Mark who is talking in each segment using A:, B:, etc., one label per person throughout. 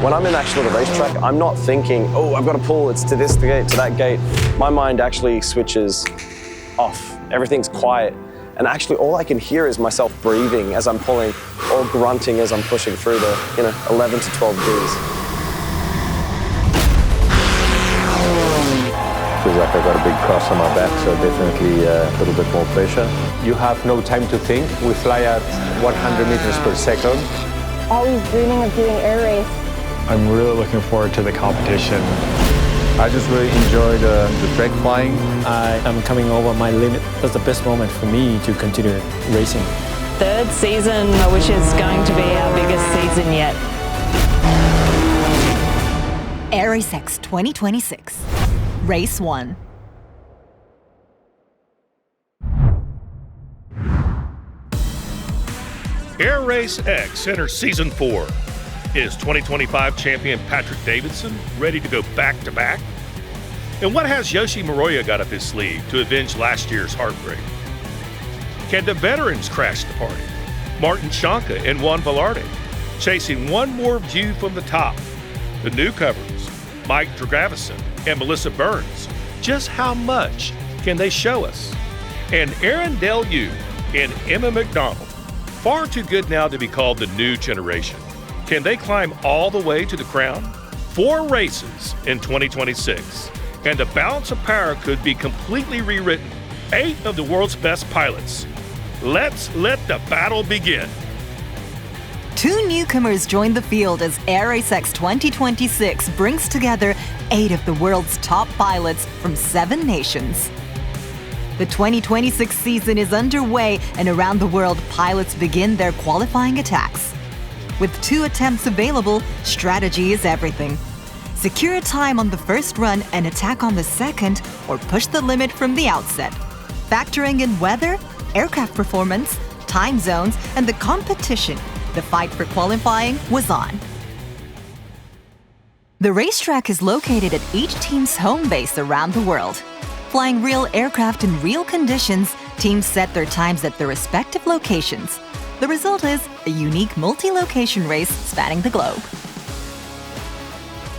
A: When I'm in actually the racetrack, I'm not thinking, oh, I've got to pull, it's to this gate, to that gate. My mind actually switches off. Everything's quiet. And actually all I can hear is myself breathing as I'm pulling or grunting as I'm pushing through the 11 to 12 Gs.
B: Feels like I got a big cross on my back, so definitely a little bit more pressure.
C: You have no time to think. We fly at 100 meters per second.
D: Always dreaming of doing air race.
E: I'm really looking forward to the competition.
B: I just really enjoy the track flying.
F: I am coming over my limit. That's the best moment for me to continue racing.
G: Third season, which is going to be our biggest season yet.
H: AIRRACEX 2026, Race 1.
I: AIRRACEX enters Season 4. Is 2025 champion Patrick Davidson ready to go back-to-back? And what has Yoshi Moroya got up his sleeve to avenge last year's heartbreak? Can the veterans crash the party? Martin Shanka and Juan Velarde chasing one more view from the top. The newcomers, Mike Dragavison and Melissa Burns, just how much can they show us? And Aaron Deleu and Emma McDonald, far too good now to be called the new generation. Can they climb all the way to the crown? 4 races in 2026, and the balance of power could be completely rewritten. 8 of the world's best pilots. Let's let the battle begin.
H: 2 newcomers join the field as AIRRACEX 2026 brings together 8 of the world's top pilots from 7 nations. The 2026 season is underway, and around the world, pilots begin their qualifying attacks. With 2 attempts available, strategy is everything. Secure a time on the first run and attack on the second, or push the limit from the outset. Factoring in weather, aircraft performance, time zones, and the competition, the fight for qualifying was on. The racetrack is located at each team's home base around the world. Flying real aircraft in real conditions, teams set their times at their respective locations. The result is a unique multi-location race spanning the globe.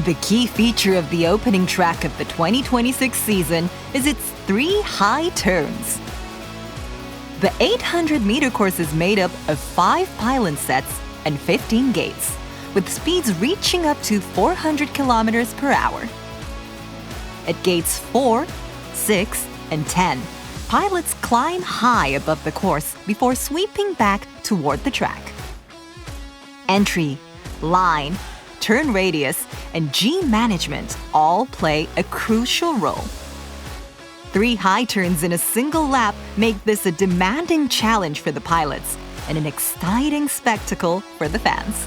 H: The key feature of the opening track of the 2026 season is its 3 high turns. The 800-meter course is made up of 5 pylon sets and 15 gates, with speeds reaching up to 400 kilometers per hour. At gates 4, 6, and 10, pilots climb high above the course before sweeping back toward the track. Entry, line, turn radius, and G management all play a crucial role. 3 high turns in a single lap make this a demanding challenge for the pilots and an exciting spectacle for the fans.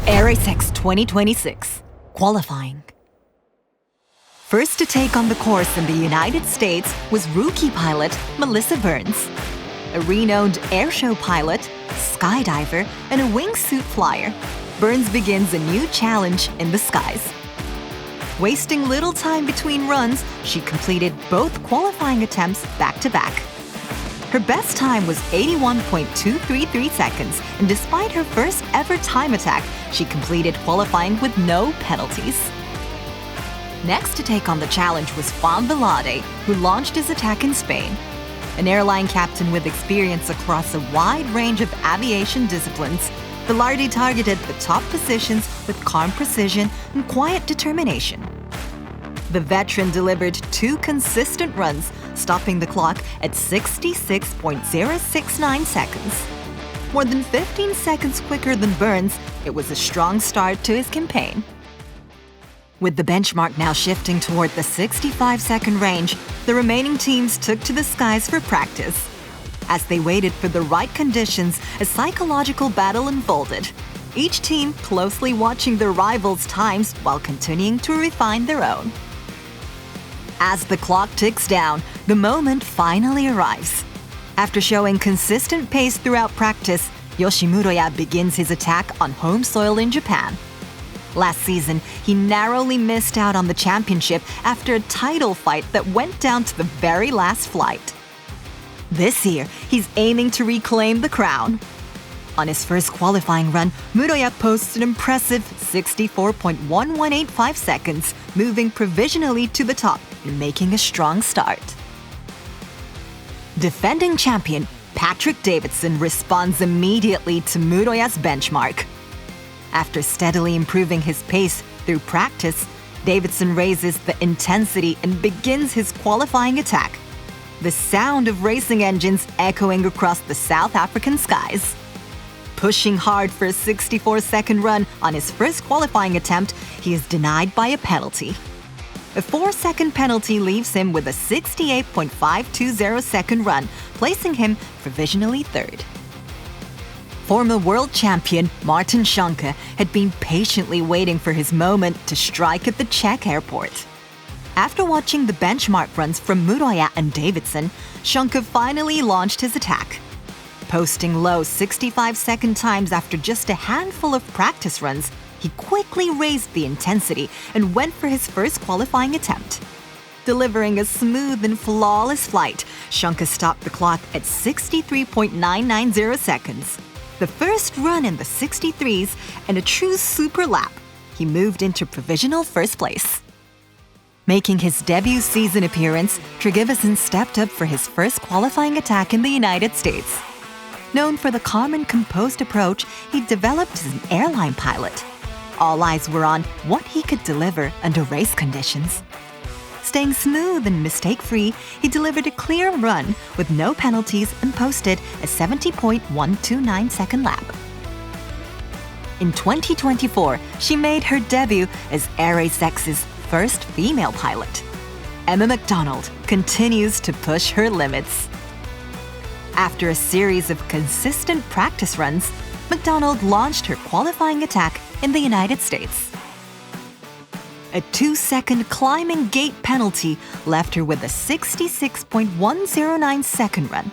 H: AIRRACEX 2026, qualifying. First to take on the course in the United States was rookie pilot Melissa Burns. A renowned airshow pilot, skydiver, and a wingsuit flyer, Burns begins a new challenge in the skies. Wasting little time between runs, she completed both qualifying attempts back-to-back. Her best time was 81.233 seconds, and despite her first ever time attack, she completed qualifying with no penalties. Next to take on the challenge was Juan Velarde, who launched his attack in Spain. An airline captain with experience across a wide range of aviation disciplines, Velarde targeted the top positions with calm precision and quiet determination. The veteran delivered 2 consistent runs, stopping the clock at 66.069 seconds. More than 15 seconds quicker than Burns, it was a strong start to his campaign. With the benchmark now shifting toward the 65-second range, the remaining teams took to the skies for practice. As they waited for the right conditions, a psychological battle unfolded, each team closely watching their rivals' times while continuing to refine their own. As the clock ticks down, the moment finally arrives. After showing consistent pace throughout practice, Yoshi Moroya begins his attack on home soil in Japan. Last season, he narrowly missed out on the championship after a title fight that went down to the very last flight. This year, he's aiming to reclaim the crown. On his first qualifying run, Muroya posts an impressive 64.1185 seconds, moving provisionally to the top and making a strong start. Defending champion Patrick Davidson responds immediately to Muroya's benchmark. After steadily improving his pace through practice, Davidson raises the intensity and begins his qualifying attack, the sound of racing engines echoing across the South African skies. Pushing hard for a 64-second run on his first qualifying attempt, he is denied by a penalty. A 4-second penalty leaves him with a 68.520-second run, placing him provisionally third. Former world champion Martin Schanke had been patiently waiting for his moment to strike at the Czech airport. After watching the benchmark runs from Muroya and Davidson, Schanke finally launched his attack. Posting low 65-second times after just a handful of practice runs, he quickly raised the intensity and went for his first qualifying attempt. Delivering a smooth and flawless flight, Schanke stopped the clock at 63.990 seconds. The first run in the 63s and a true super lap, he moved into provisional first place. Making his debut season appearance, Tryggvason stepped up for his first qualifying attack in the United States. Known for the calm and composed approach he developed as an airline pilot, all eyes were on what he could deliver under race conditions. Staying smooth and mistake-free, he delivered a clear run with no penalties and posted a 70.129-second lap. In 2024, she made her debut as AIRRACEX's first female pilot. Emma McDonald continues to push her limits. After a series of consistent practice runs, McDonald launched her qualifying attack in the United States. A 2-second climbing gate penalty left her with a 66.109-second run,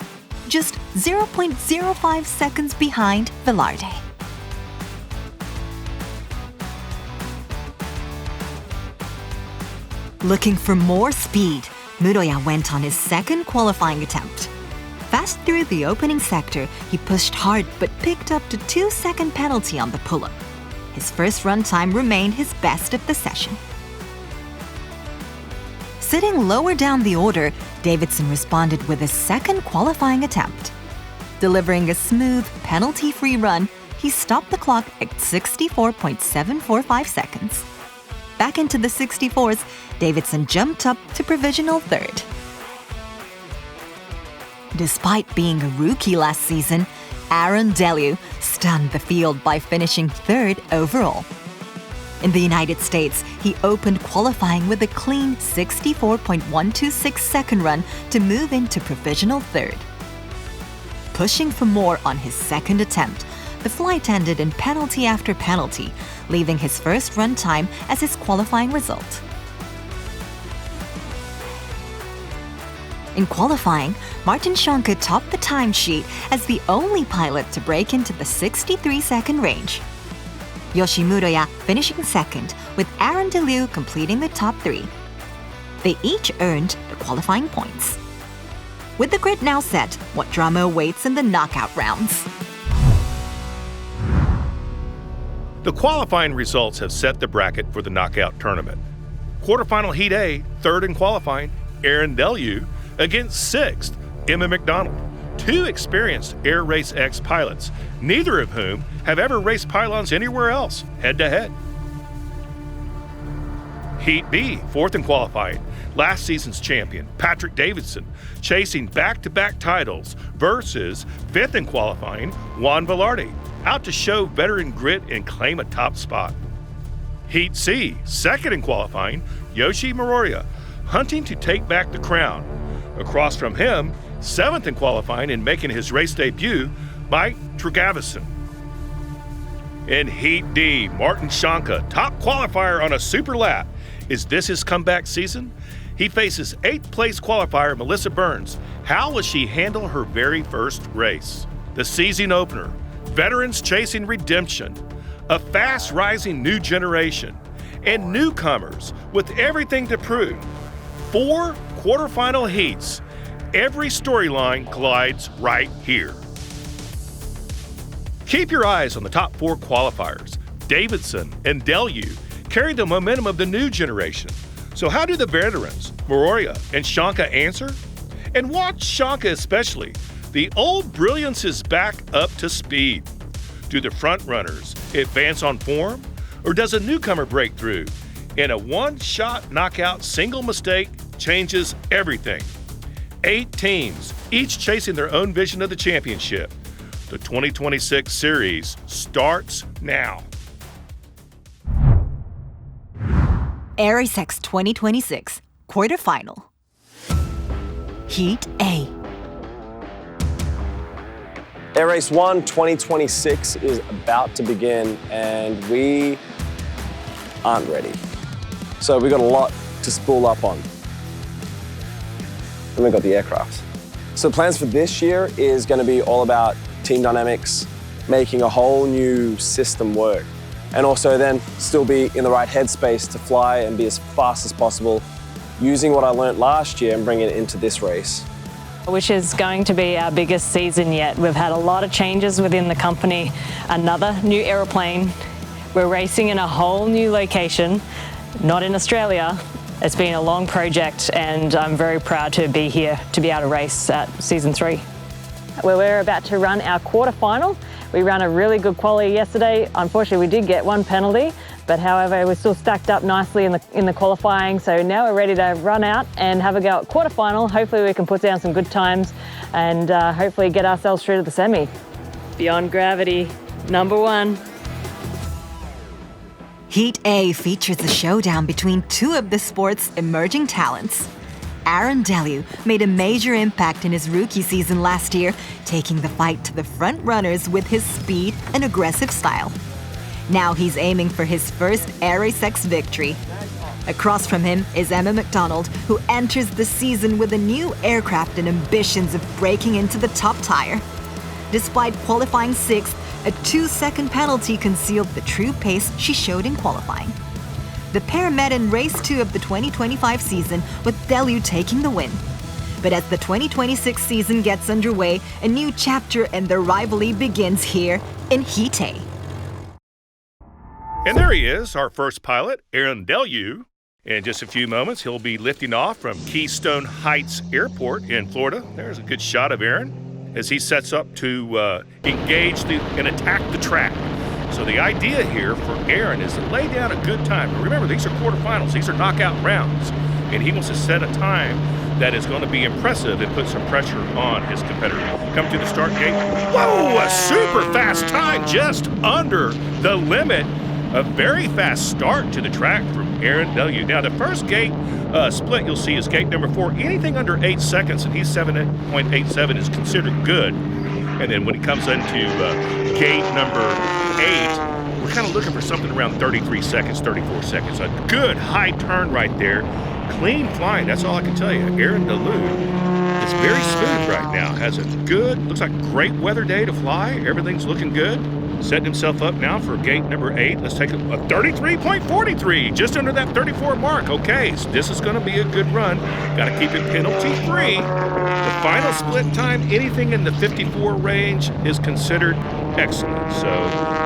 H: just 0.05 seconds behind Velarde. Looking for more speed, Muroya went on his second qualifying attempt. Fast through the opening sector, he pushed hard but picked up the 2-second penalty on the pull-up. His first run time remained his best of the session. Sitting lower down the order, Davidson responded with his second qualifying attempt. Delivering a smooth, penalty-free run, he stopped the clock at 64.745 seconds. Back into the 64s, Davidson jumped up to provisional third. Despite being a rookie last season, Aaron Delew stunned the field by finishing third overall. In the United States, he opened qualifying with a clean 64.126-second run to move into provisional third. Pushing for more on his second attempt, the flight ended in penalty after penalty, leaving his first run time as his qualifying result. In qualifying, Martin Schanke topped the timesheet as the only pilot to break into the 63-second range. Yoshi Muroya finishing second, with Aaron Delew completing the top three. They each earned the qualifying points. With the grid now set, what drama awaits in the knockout rounds?
I: The qualifying results have set the bracket for the knockout tournament. Quarterfinal Heat A, third in qualifying, Aaron Delew against sixth, Emma McDonald, two experienced AIRRACEX pilots, neither of whom have ever raced pylons anywhere else, head-to-head. Heat B, fourth in qualifying, last season's champion, Patrick Davidson, chasing back-to-back titles versus fifth in qualifying, Juan Velarde, out to show veteran grit and claim a top spot. Heat C, second in qualifying, Yoshi Muroya, hunting to take back the crown. Across from him, seventh in qualifying and making his race debut, Mike Tryggvason. In Heat D, Martin Schanke, top qualifier on a super lap. Is this his comeback season? He faces 8th place qualifier Melissa Burns. How will she handle her very first race? The season opener, veterans chasing redemption. a fast-rising new generation, and newcomers with everything to prove. 4 quarterfinal heats. Every storyline collides right here. Keep your eyes on the top 4 qualifiers. Davidson and Deleu carry the momentum of the new generation. So how do the veterans, Moroya and Shanka, answer? And watch Shanka especially. The old brilliance is back up to speed. Do the front runners advance on form, or does a newcomer break through? And a one-shot knockout single mistake changes everything. 8 teams, each chasing their own vision of the championship. The 2026 series starts now.
H: AIRRACEX 2026 quarterfinal. Heat A.
A: Air Race 1 2026 is about to begin, and we aren't ready. So we've got a lot to spool up on. And we've got the aircraft. So plans for this year is going to be all about team dynamics, making a whole new system work, and also then still be in the right headspace to fly and be as fast as possible, using what I learned last year and bring it into this race.
G: Which is going to be our biggest season yet. We've had a lot of changes within the company. Another new aeroplane. We're racing in a whole new location, not in Australia. It's been a long project, and I'm very proud to be here to be able to race at season 3. We're about to run our quarterfinal. We ran a really good quali yesterday. Unfortunately, we did get 1 penalty, but however, we're still stacked up nicely in the qualifying. So now we're ready to run out and have a go at quarterfinal. Hopefully we can put down some good times and hopefully get ourselves through to the semi. Beyond Gravity, number 1.
H: Heat A features a showdown between 2 of the sport's emerging talents. Aaron Deleu made a major impact in his rookie season last year, taking the fight to the front runners with his speed and aggressive style. Now he's aiming for his first AIRRACEX victory. Across from him is Emma McDonald, who enters the season with a new aircraft and ambitions of breaking into the top tier. Despite qualifying 6th, a 2-second penalty concealed the true pace she showed in qualifying. The pair met in race 2 of the 2025 season, with Deleu taking the win. But as the 2026 season gets underway, a new chapter in their rivalry begins here in Heat A.
I: And there he is, our first pilot, Aaron Deleu. In just a few moments, he'll be lifting off from Keystone Heights Airport in Florida. There's a good shot of Aaron as he sets up to engage and attack the track. So the idea here for Aaron is to lay down a good time. Remember, these are quarterfinals. These are knockout rounds. And he wants to set a time that is going to be impressive and put some pressure on his competitor. Come to the start gate. Whoa, a super fast time just under the limit. A very fast start to the track from Aaron Deleu. Now, the first gate split you'll see is gate number 4. Anything under 8 seconds, and he's 7.87, is considered good. And then when he comes into gate number 8, we're kind of looking for something around 33 seconds, 34 seconds. A good high turn right there. Clean flying, that's all I can tell you. Aaron Deleu is very smooth right now. Has a good, looks like a great weather day to fly. Everything's looking good. Setting himself up now for gate number 8. Let's take a 33.43, just under that 34 mark. Okay, so this is going to be a good run. Got to keep it penalty-free. The final split time, anything in the 54 range is considered excellent. So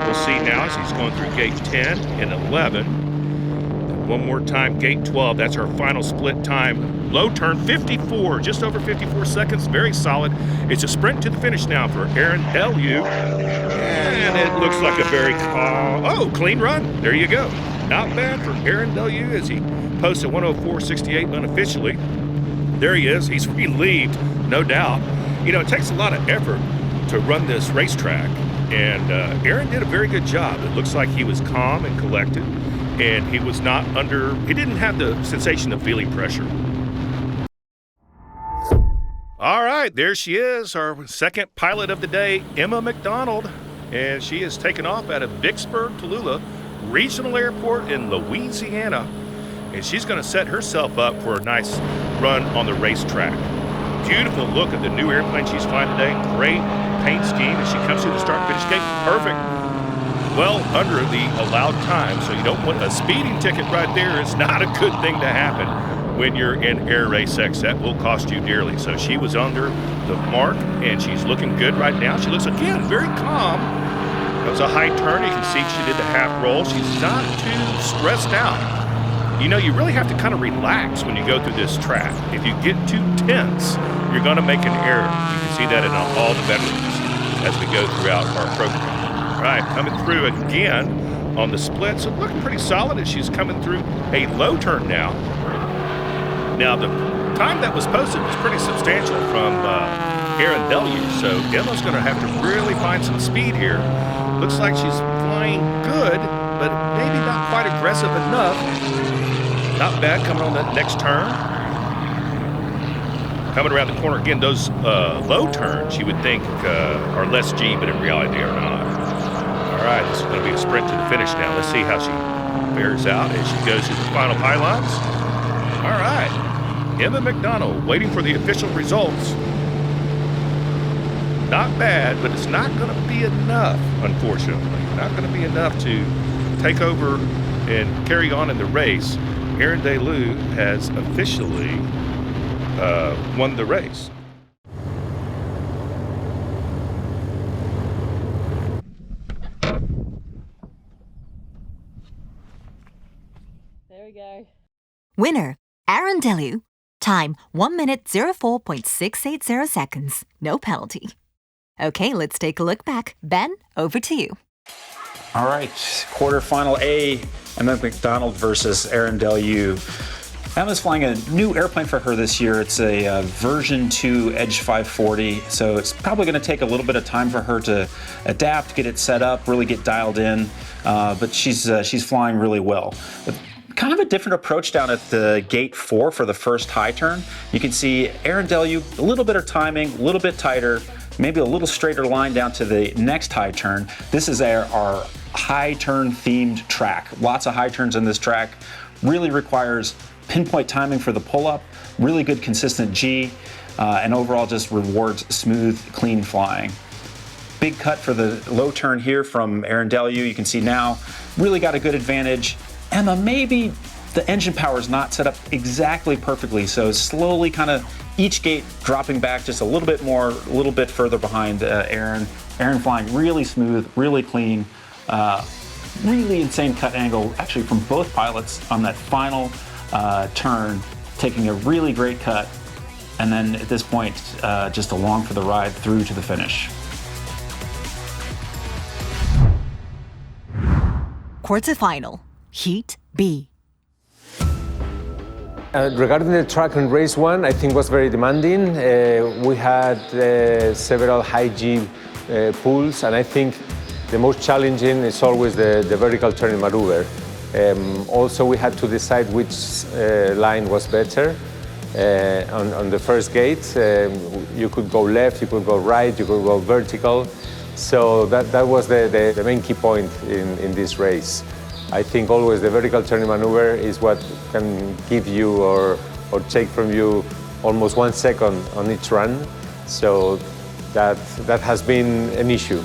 I: we'll see now as he's going through gate 10 and 11. One more time, gate 12. That's our final split time. Low turn, 54, just over 54 seconds. Very solid. It's a sprint to the finish now for Aaron Deleu. And it looks like a very clean run. There you go. Not bad for Aaron Deleu as he posts a 104.68 unofficially. There he is. He's relieved, no doubt. You know, it takes a lot of effort to run this racetrack, and Aaron did a very good job. It looks like he was calm and collected, and he was not he didn't have the sensation of feeling pressure. All right, there she is, our second pilot of the day, Emma McDonald. And she is taken off out of Vicksburg, Tallulah Regional Airport in Louisiana. And she's going to set herself up for a nice run on the racetrack. Beautiful look at the new airplane she's flying today. Great paint scheme as she comes through the start-finish gate. Perfect. well under the allowed time, so you don't want a speeding ticket right there. Is not a good thing to happen when you're in AIRRACEX. That will cost you dearly. So she was under the mark, and she's looking good right now. She looks, again, very calm. That was a high turn. You can see she did the half roll. She's not too stressed out. You know, you really have to kind of relax when you go through this track. If you get too tense, you're going to make an error. You can see that in all the veterans as we go throughout our program. All right, coming through again on the split. So looking pretty solid as she's coming through a low turn now. Now, the time that was posted was pretty substantial from Arendelle, so Emma's going to have to really find some speed here. Looks like she's flying good, but maybe not quite aggressive enough. Not bad coming on that next turn. Coming around the corner again, those low turns you would think are less G, but in reality they are not. All right, this is going to be a sprint to the finish now. Let's see how she bears out as she goes to the final pylons. All right, Emma McDonald waiting for the official results. Not bad, but it's not going to be enough, unfortunately. Not going to be enough to take over and carry on in the race. Arendelle has officially won the race.
G: There we go.
H: Winner, Arendelle. Time 1 minute 04.680 seconds. No penalty. Okay, let's take a look back. Ben, over to you.
J: All right, quarterfinal A, Emma McDonald versus Arendelle. Emma's flying a new airplane for her this year. It's a version 2 Edge 540, so it's probably going to take a little bit of time for her to adapt, get it set up, really get dialed in, but she's flying really well. Kind of a different approach down at the gate 4 for the first high turn. You can see Arendelle, a little bit of timing, a little bit tighter, maybe a little straighter line down to the next high turn. This is our high turn themed track. Lots of high turns in this track. Really requires pinpoint timing for the pull-up, really good consistent G, and overall just rewards smooth, clean flying. Big cut for the low turn here from Arendelle. You can see now, really got a good advantage. Emma, maybe the engine power is not set up exactly perfectly, so slowly kind of each gate dropping back just a little bit more, a little bit further behind Aaron. Aaron flying really smooth, really clean, really insane cut angle, actually from both pilots on that final turn, taking a really great cut, and then at this point, just along for the ride through to the finish.
H: Quarterfinal, Heat B.
C: Regarding the track in race 1, I think was very demanding. We had several high G pulls, and I think the most challenging is always the vertical turning maneuver. Also, we had to decide which line was better. On the first gate, you could go left, you could go right, you could go vertical. So that was the main key point in this race. I think always the vertical turning maneuver is what can give you or take from you almost 1 second on each run. So that has been an issue.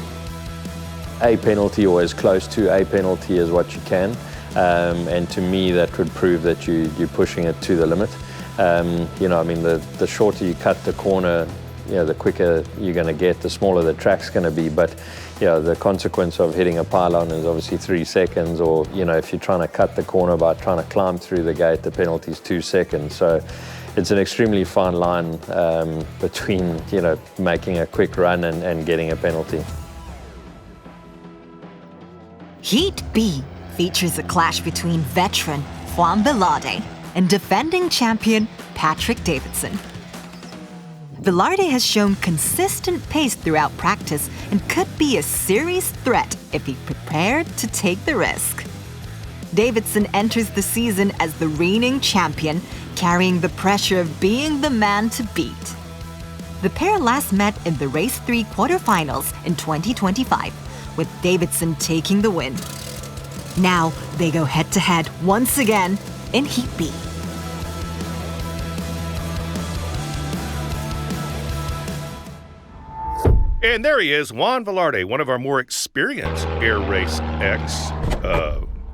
B: A penalty or as close to a penalty as what you can. And to me, that would prove that you're pushing it to the limit. You know, I mean, the shorter you cut the corner, you know, the quicker you're going to get, the smaller the track's going to be. But, you know, the consequence of hitting a pylon is obviously 3 seconds, or, you know, if you're trying to cut the corner by trying to climb through the gate, the penalty is 2 seconds. So it's an extremely fine line between, you know, making a quick run and getting a penalty.
H: Heat B features a clash between veteran Juan Velarde and defending champion Patrick Davidson. Velarde has shown consistent pace throughout practice and could be a serious threat if he prepared to take the risk. Davidson enters the season as the reigning champion, carrying the pressure of being the man to beat. The pair last met in the Race 3 quarterfinals in 2025, with Davidson taking the win. Now they go head-to-head once again in Heat B.
I: And there he is, Juan Velarde, one of our more experienced AIRRACEX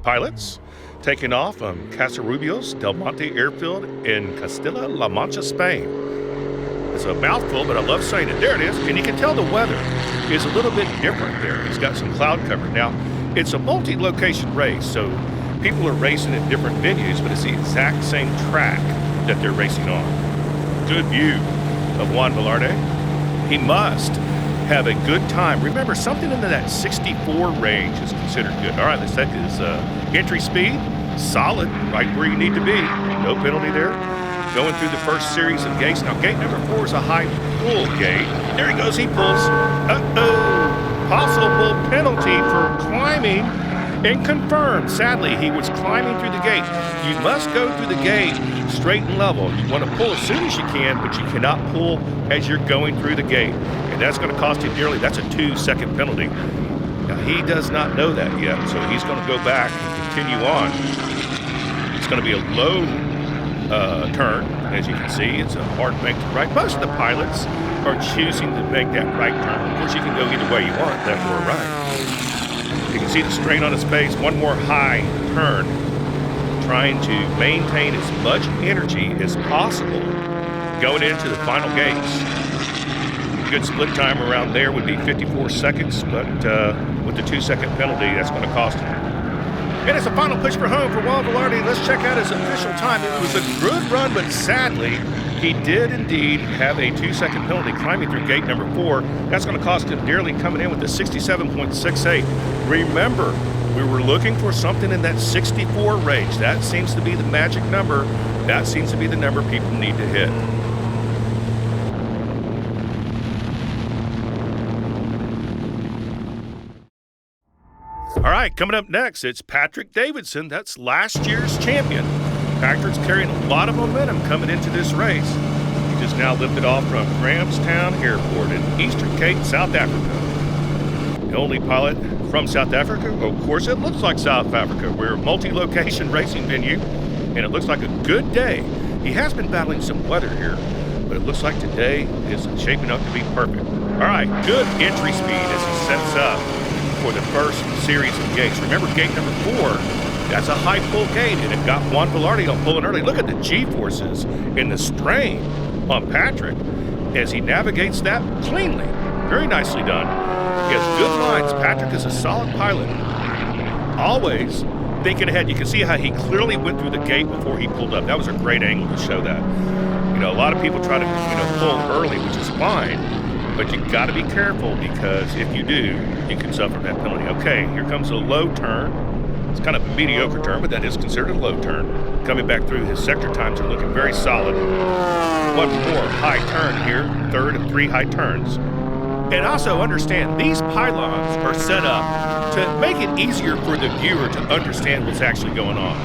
I: pilots, taking off on Casarrubios Del Monte Airfield in Castilla-La Mancha, Spain. It's a mouthful, but I love saying it. There it is, and you can tell the weather is a little bit different there. It's got some cloud cover. Now, it's a multi-location race, so people are racing at different venues, but it's the exact same track that they're racing on. Good view of Juan Velarde. He must have a good time. Remember, something into that 64 range is considered good. All right, let's take his entry speed. Solid, right where you need to be. No penalty there. Going through the first series of gates. Now, gate number 4 is a high pull gate. There he goes, he pulls. Uh-oh, possible penalty for climbing and confirmed. Sadly, he was climbing through the gate. You must go through the gate straight and level. You want to pull as soon as you can, but you cannot pull as you're going through the gate. And that's going to cost him dearly. That's a 2-second penalty. Now, he does not know that yet, so he's going to go back and continue on. It's going to be a low turn. As you can see, it's a hard bank to right. Most of the pilots are choosing to make that right turn. Of course, you can go either way you want, left or right. You can see the strain on his face. One more high turn, trying to maintain as much energy as possible going into the final gates. A good split time around there would be 54 seconds, but with the 2-second penalty, that's going to cost him. And it's a final push for home for Juan Velarde. Let's check out his official time. It was a good run, but sadly, he did indeed have a 2-second penalty climbing through gate number 4. That's going to cost him dearly, coming in with a 67.68. Remember, we were looking for something in that 64 range. That seems to be the magic number. That seems to be the number people need to hit. All right, coming up next, it's Patrick Davidson. That's last year's champion. Patrick's carrying a lot of momentum coming into this race. He just now lifted off from Grahamstown Airport in Eastern Cape, South Africa. The only pilot from South Africa. Of course, it looks like South Africa. We're a multi-location racing venue, and it looks like a good day. He has been battling some weather here, but it looks like today is shaping up to be perfect. All right, good entry speed as he sets up for the first series of gates. Remember, gate number 4, that's a high pull gate, and it got Juan Velarde on pulling early. Look at the G-forces and the strain on Patrick as he navigates that cleanly. Very nicely done. He has good lines. Patrick is a solid pilot. Always thinking ahead. You can see how he clearly went through the gate before he pulled up. That was a great angle to show that. You know, a lot of people try to, pull early, which is fine. But you got to be careful, because if you do, you can suffer that penalty. Okay, here comes a low turn. It's kind of a mediocre turn, but that is considered a low turn. Coming back through, his sector times are looking very solid. One more high turn here, third of 3 high turns. And also understand, these pylons are set up to make it easier for the viewer to understand what's actually going on.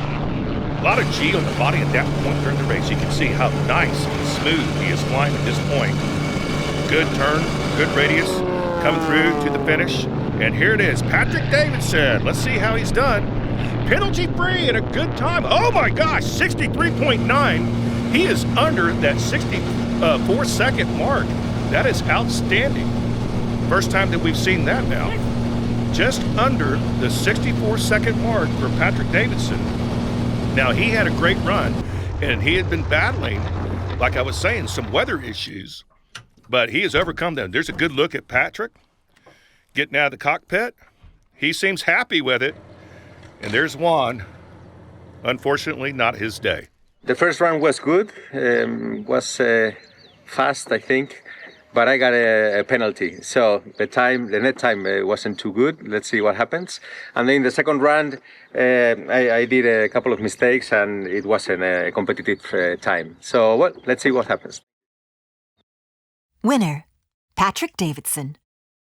I: A lot of G on the body at that point during the race. You can see how nice and smooth he is flying at this point. Good turn, good radius, coming through to the finish. And here it is, Patrick Davidson. Let's see how he's done. Penalty free and a good time. Oh my gosh, 63.9. He is under that 64-second mark. That is outstanding. First time that we've seen that now. Just under the 64-second mark for Patrick Davidson. Now, he had a great run, and he had been battling, like I was saying, some weather issues. But he has overcome them. There's a good look at Patrick getting out of the cockpit. He seems happy with it. And there's Juan. Unfortunately, not his day.
C: The first run was good, was fast, I think, but I got a penalty. So the net time wasn't too good. Let's see what happens. And then the second round, I did a couple of mistakes, and it wasn't a competitive time. So, well, let's see what happens.
H: Winner, Patrick Davidson.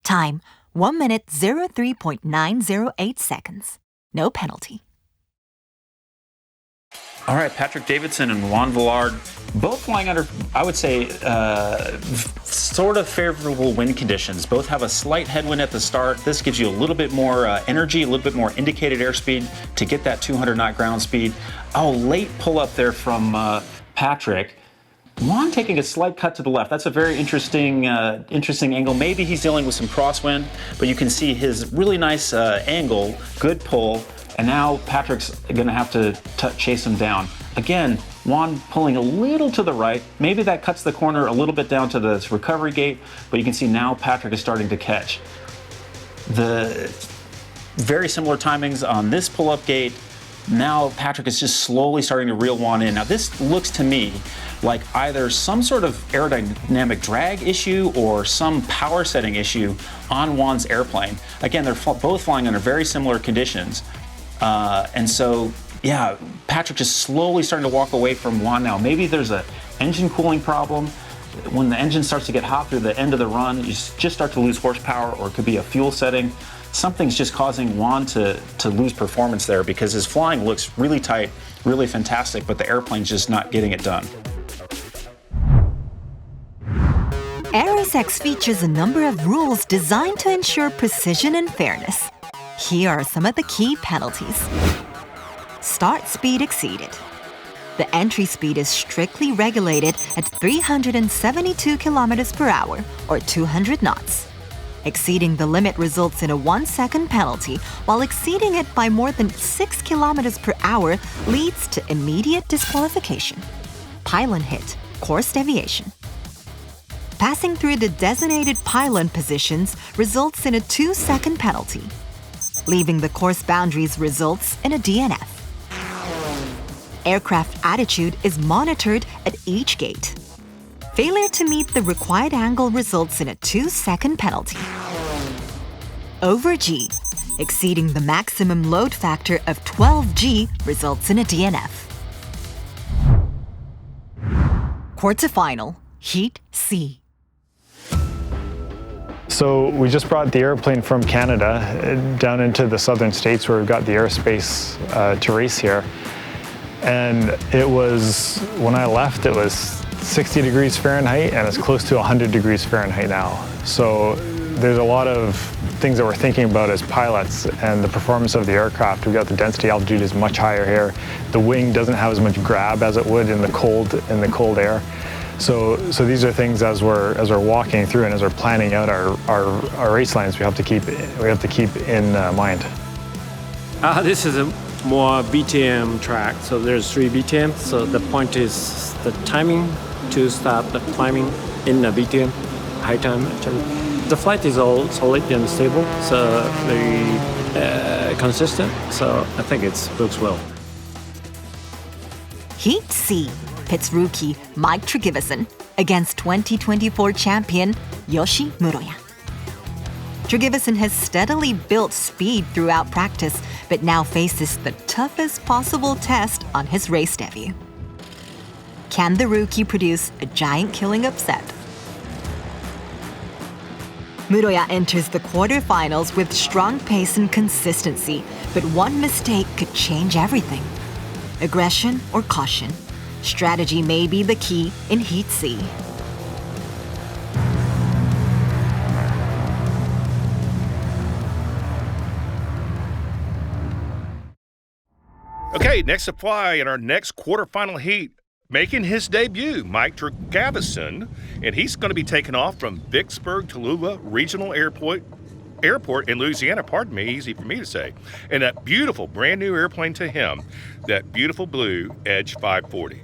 H: Time, 1 minute 03.908 seconds. No penalty.
J: All right, Patrick Davidson and Juan Velarde, both flying under, I would say, sort of favorable wind conditions. Both have a slight headwind at the start. This gives you a little bit more energy, a little bit more indicated airspeed to get that 200 knot ground speed. Oh, late pull up there from Patrick. Juan taking a slight cut to the left. That's a very interesting angle. Maybe he's dealing with some crosswind, but you can see his really nice angle, good pull, and now Patrick's gonna have to chase him down. Again, Juan pulling a little to the right. Maybe that cuts the corner a little bit down to the recovery gate, but you can see now Patrick is starting to catch. The very similar timings on this pull-up gate. Now Patrick is just slowly starting to reel Juan in. Now this looks to me like either some sort of aerodynamic drag issue or some power setting issue on Juan's airplane. Again, they're both flying under very similar conditions. And so, yeah, Patrick just slowly starting to walk away from Juan now. Maybe there's an engine cooling problem. When the engine starts to get hot through the end of the run, you just start to lose horsepower, or it could be a fuel setting. Something's just causing Juan to lose performance there because his flying looks really tight, really fantastic, but the airplane's just not getting it done.
H: AIRRACEX features a number of rules designed to ensure precision and fairness. Here are some of the key penalties. Start speed exceeded. The entry speed is strictly regulated at 372 kilometers per hour, or 200 knots. Exceeding the limit results in a 1-second penalty, while exceeding it by more than 6 kilometers per hour leads to immediate disqualification. Pylon hit, course deviation. Passing through the designated pylon positions results in a 2-second penalty. Leaving the course boundaries results in a DNF. Aircraft attitude is monitored at each gate. Failure to meet the required angle results in a 2-second penalty. Over G, exceeding the maximum load factor of 12 G results in a DNF. Quarterfinal, Heat C.
E: So we just brought the airplane from Canada down into the southern states where we've got the airspace to race here. And it was, when I left, it was 60 degrees Fahrenheit and it's close to 100 degrees Fahrenheit now. So there's a lot of things that we're thinking about as pilots and the performance of the aircraft. We've got the density altitude is much higher here. The wing doesn't have as much grab as it would in the cold air. So these are things as we're walking through and as we're planning out our race lines, we have to keep in mind.
F: This is a more BTM track, so there's 3 BTM. So the point is the timing to start the climbing in the BTM, high time actually. The flight is all solid and stable, so very consistent. So I think it looks well.
H: Heat C pits rookie Mike Tregiveson against 2024 champion Yoshi Muroya. Tregiveson has steadily built speed throughout practice, but now faces the toughest possible test on his race debut. Can the rookie produce a giant-killing upset? Muroya enters the quarterfinals with strong pace and consistency, but one mistake could change everything. Aggression or caution? Strategy may be the key in Heat C.
I: Okay, next to fly in our next quarterfinal heat, making his debut, Mike Tregiveson, and he's going to be taking off from Vicksburg Tallulah Regional Airport in Louisiana, pardon me, easy for me to say, and that beautiful brand new airplane to him, that beautiful blue Edge 540.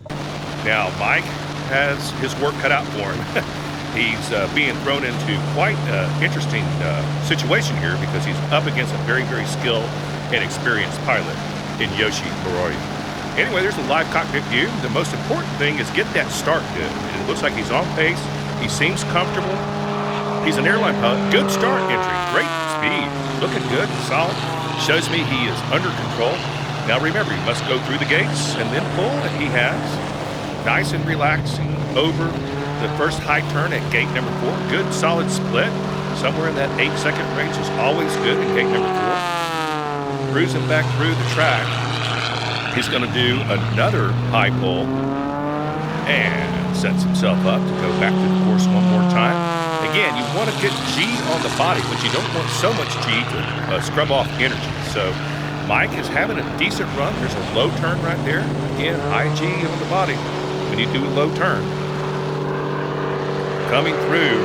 I: Now, Mike has his work cut out for him. He's being thrown into quite an interesting situation here because he's up against a very, very skilled and experienced pilot in Yoshi Muroya. Anyway, there's a live cockpit view. The most important thing is get that start good. And it looks like he's on pace. He seems comfortable. He's an airline pilot. Good start entry. Great speed. Looking good and solid. Shows me he is under control. Now remember, he must go through the gates and then pull, and he has. Nice and relaxing over the first high turn at gate number 4. Good solid split. Somewhere in that 8-second range is always good in gate number 4. Cruising back through the track. He's going to do another high pull and sets himself up to go back to the course one more time. Again, you want to get G on the body, but you don't want so much G to scrub off energy. So Mike is having a decent run. There's a low turn right there. Again, high G on the body when you do a low turn. coming through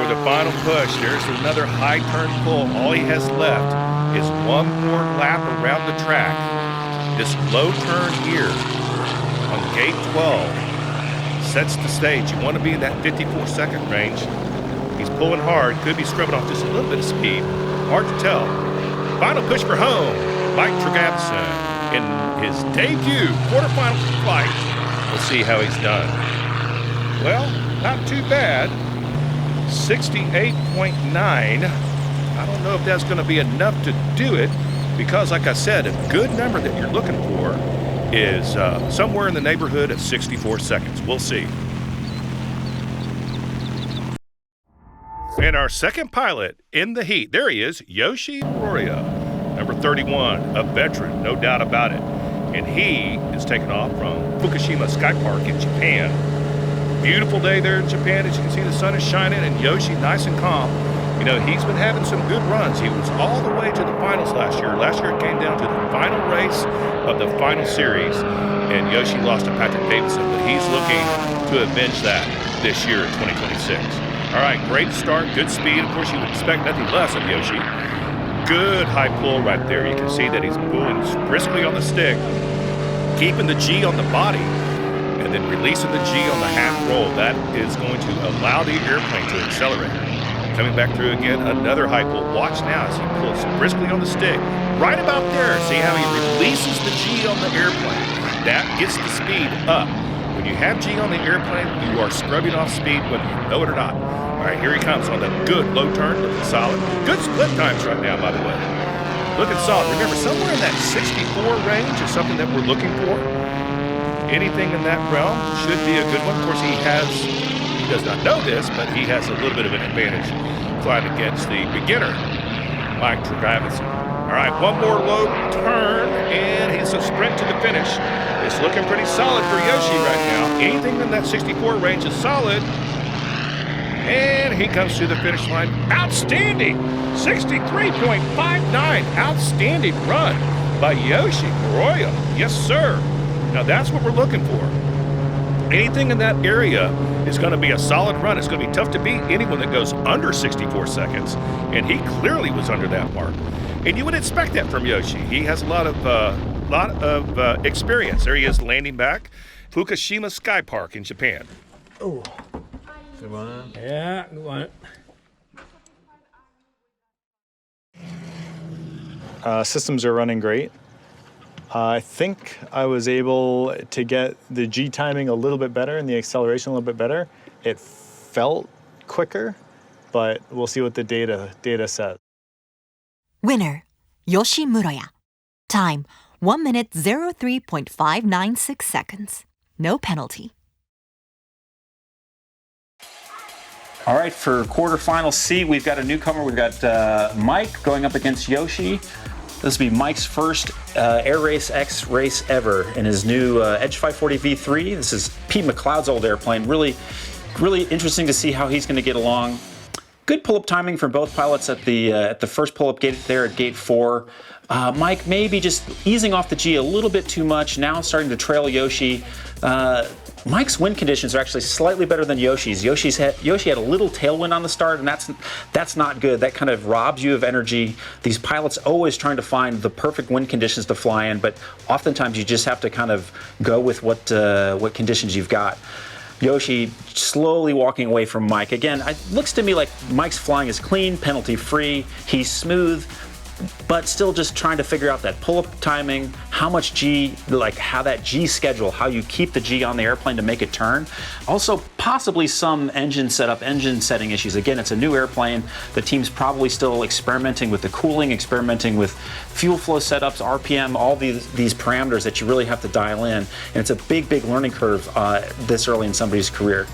I: for the final push. There's another high turn pull. All he has left is one more lap around the track. This low turn here on gate 12 sets the stage. You want to be in that 54-second range. He's pulling hard, could be scrubbing off just a little bit of speed. Hard to tell. Final push for home. Mike Tregatheson in his debut quarterfinal flight. Let's see how he's done. Well, not too bad. 68.9. I don't know if that's going to be enough to do it because, like I said, a good number that you're looking for is somewhere in the neighborhood of 64 seconds. We'll see. And our second pilot in the heat, there he is, Yoshi Moroya, number 31, a veteran, no doubt about it. And he is taking off from Fukushima Sky Park in Japan. Beautiful day there in Japan. As you can see, the sun is shining and Yoshi nice and calm. You know, he's been having some good runs. He was all the way to the finals last year. Last year it came down to the final race of the final series, and Yoshi lost to Patrick Davidson, but he's looking to avenge that this year in 2026. All right, great start, good speed. Of course, you would expect nothing less of Yoshi. Good high pull right there. You can see that he's moving briskly on the stick, keeping the G on the body, and then releasing the G on the half roll. That is going to allow the airplane to accelerate. Coming back through again, another high pull. Watch now as he pulls briskly on the stick. Right about there, see how he releases the G on the airplane. That gets the speed up. When you have G on the airplane, you are scrubbing off speed whether you know it or not. All right, here he comes on the good low turn, looking solid. Good split times right now, by the way. Looking solid. Remember, somewhere in that 64 range is something that we're looking for. Anything in that realm should be a good one. Of course, he does not know this, but he has a little bit of an advantage flying against the beginner, Mike Tregatheson. All right, one more low turn, and he's a sprint to the finish. It's looking pretty solid for Yoshi right now. Anything in that 64 range is solid. And he comes to the finish line. Outstanding! 63.59. Outstanding run by Yoshi Moroya. Yes, sir. Now that's what we're looking for. Anything in that area is going to be a solid run. It's going to be tough to beat anyone that goes under 64 seconds. And he clearly was under that mark. And you would expect that from Yoshi. He has a lot of experience. There he is landing back. Fukushima Sky Park in Japan.
F: Oh. Good one. Yeah, good one.
E: Systems are running great. I think I was able to get the G timing a little bit better and the acceleration a little bit better. It felt quicker, but we'll see what the data says.
H: Winner, Yoshi Moroya. Time, 1 minute 03.596 seconds. No penalty.
J: All right, for quarterfinal C, we've got a newcomer. We've got Mike going up against Yoshi. This will be Mike's first AIRRACEX race ever in his new Edge 540 V3. This is Pete McLeod's old airplane. Really interesting to see how he's going to get along. Good pull-up timing for both pilots at the first pull-up gate there at gate 4. Mike maybe just easing off the G a little bit too much. Now starting to trail Yoshi. Mike's wind conditions are actually slightly better than Yoshi's. Yoshi had a little tailwind on the start, and that's not good. That kind of robs you of energy. These pilots always trying to find the perfect wind conditions to fly in, but oftentimes you just have to kind of go with what conditions you've got. Yoshi slowly walking away from Mike. Again, it looks to me like Mike's flying is clean, penalty-free. He's smooth, but still just trying to figure out that pull-up timing, how much G, like how that G schedule, how you keep the G on the airplane to make it turn. Also, possibly some engine setting issues. Again, it's a new airplane. The team's probably still experimenting with the cooling, experimenting with fuel flow setups, RPM, all these parameters that you really have to dial in. And it's a big learning curve this early in somebody's career.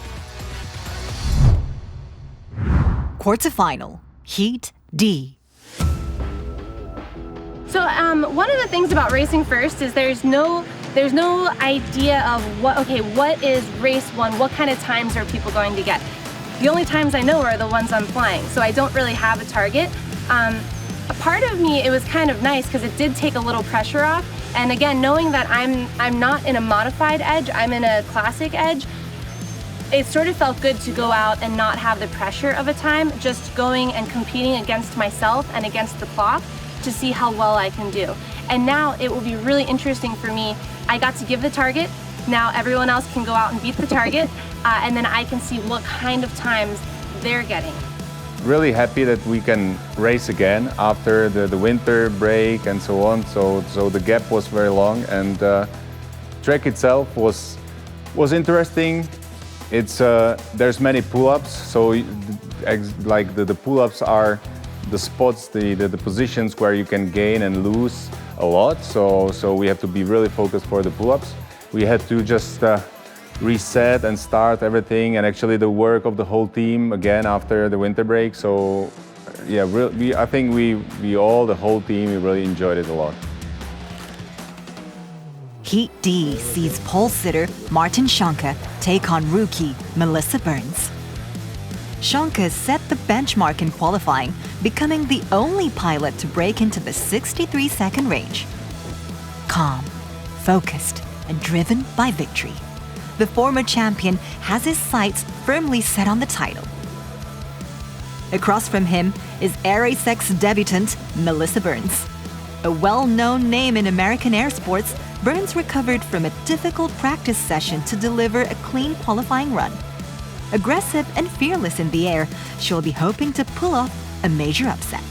H: Quarterfinal, Heat D.
D: So one of the things about racing first is there's no idea of what is race one, what kind of times are people going to get. The only times I know are the ones I'm flying, so I don't really have a target. A part of me, it was kind of nice because it did take a little pressure off, and again, knowing that I'm not in a modified Edge, I'm in a classic Edge, it sort of felt good to go out and not have the pressure of a time, just going and competing against myself and against the clock to see how well I can do. And now it will be really interesting for me. I got to give the target. Now everyone else can go out and beat the target, and then I can see what kind of times they're getting.
K: Really happy that we can race again after the winter break and so on. So the gap was very long, and track itself was interesting. It's there's many pull-ups, so like the pull-ups are the spots, the positions where you can gain and lose a lot. So we have to be really focused for the pull-ups. We had to just reset and start everything, and actually the work of the whole team again after the winter break. So yeah, I think we all, the whole team, we really enjoyed it a lot.
H: Heat D sees pole sitter Martin Schonke take on rookie Melissa Burns. Schonke set the benchmark in qualifying, becoming the only pilot to break into the 63-second range. Calm, focused, and driven by victory, the former champion has his sights firmly set on the title. Across from him is AIRRACEX debutant Melissa Burns. A well-known name in American air sports, Burns recovered from a difficult practice session to deliver a clean qualifying run. Aggressive and fearless in the air, she'll be hoping to pull off a major upset.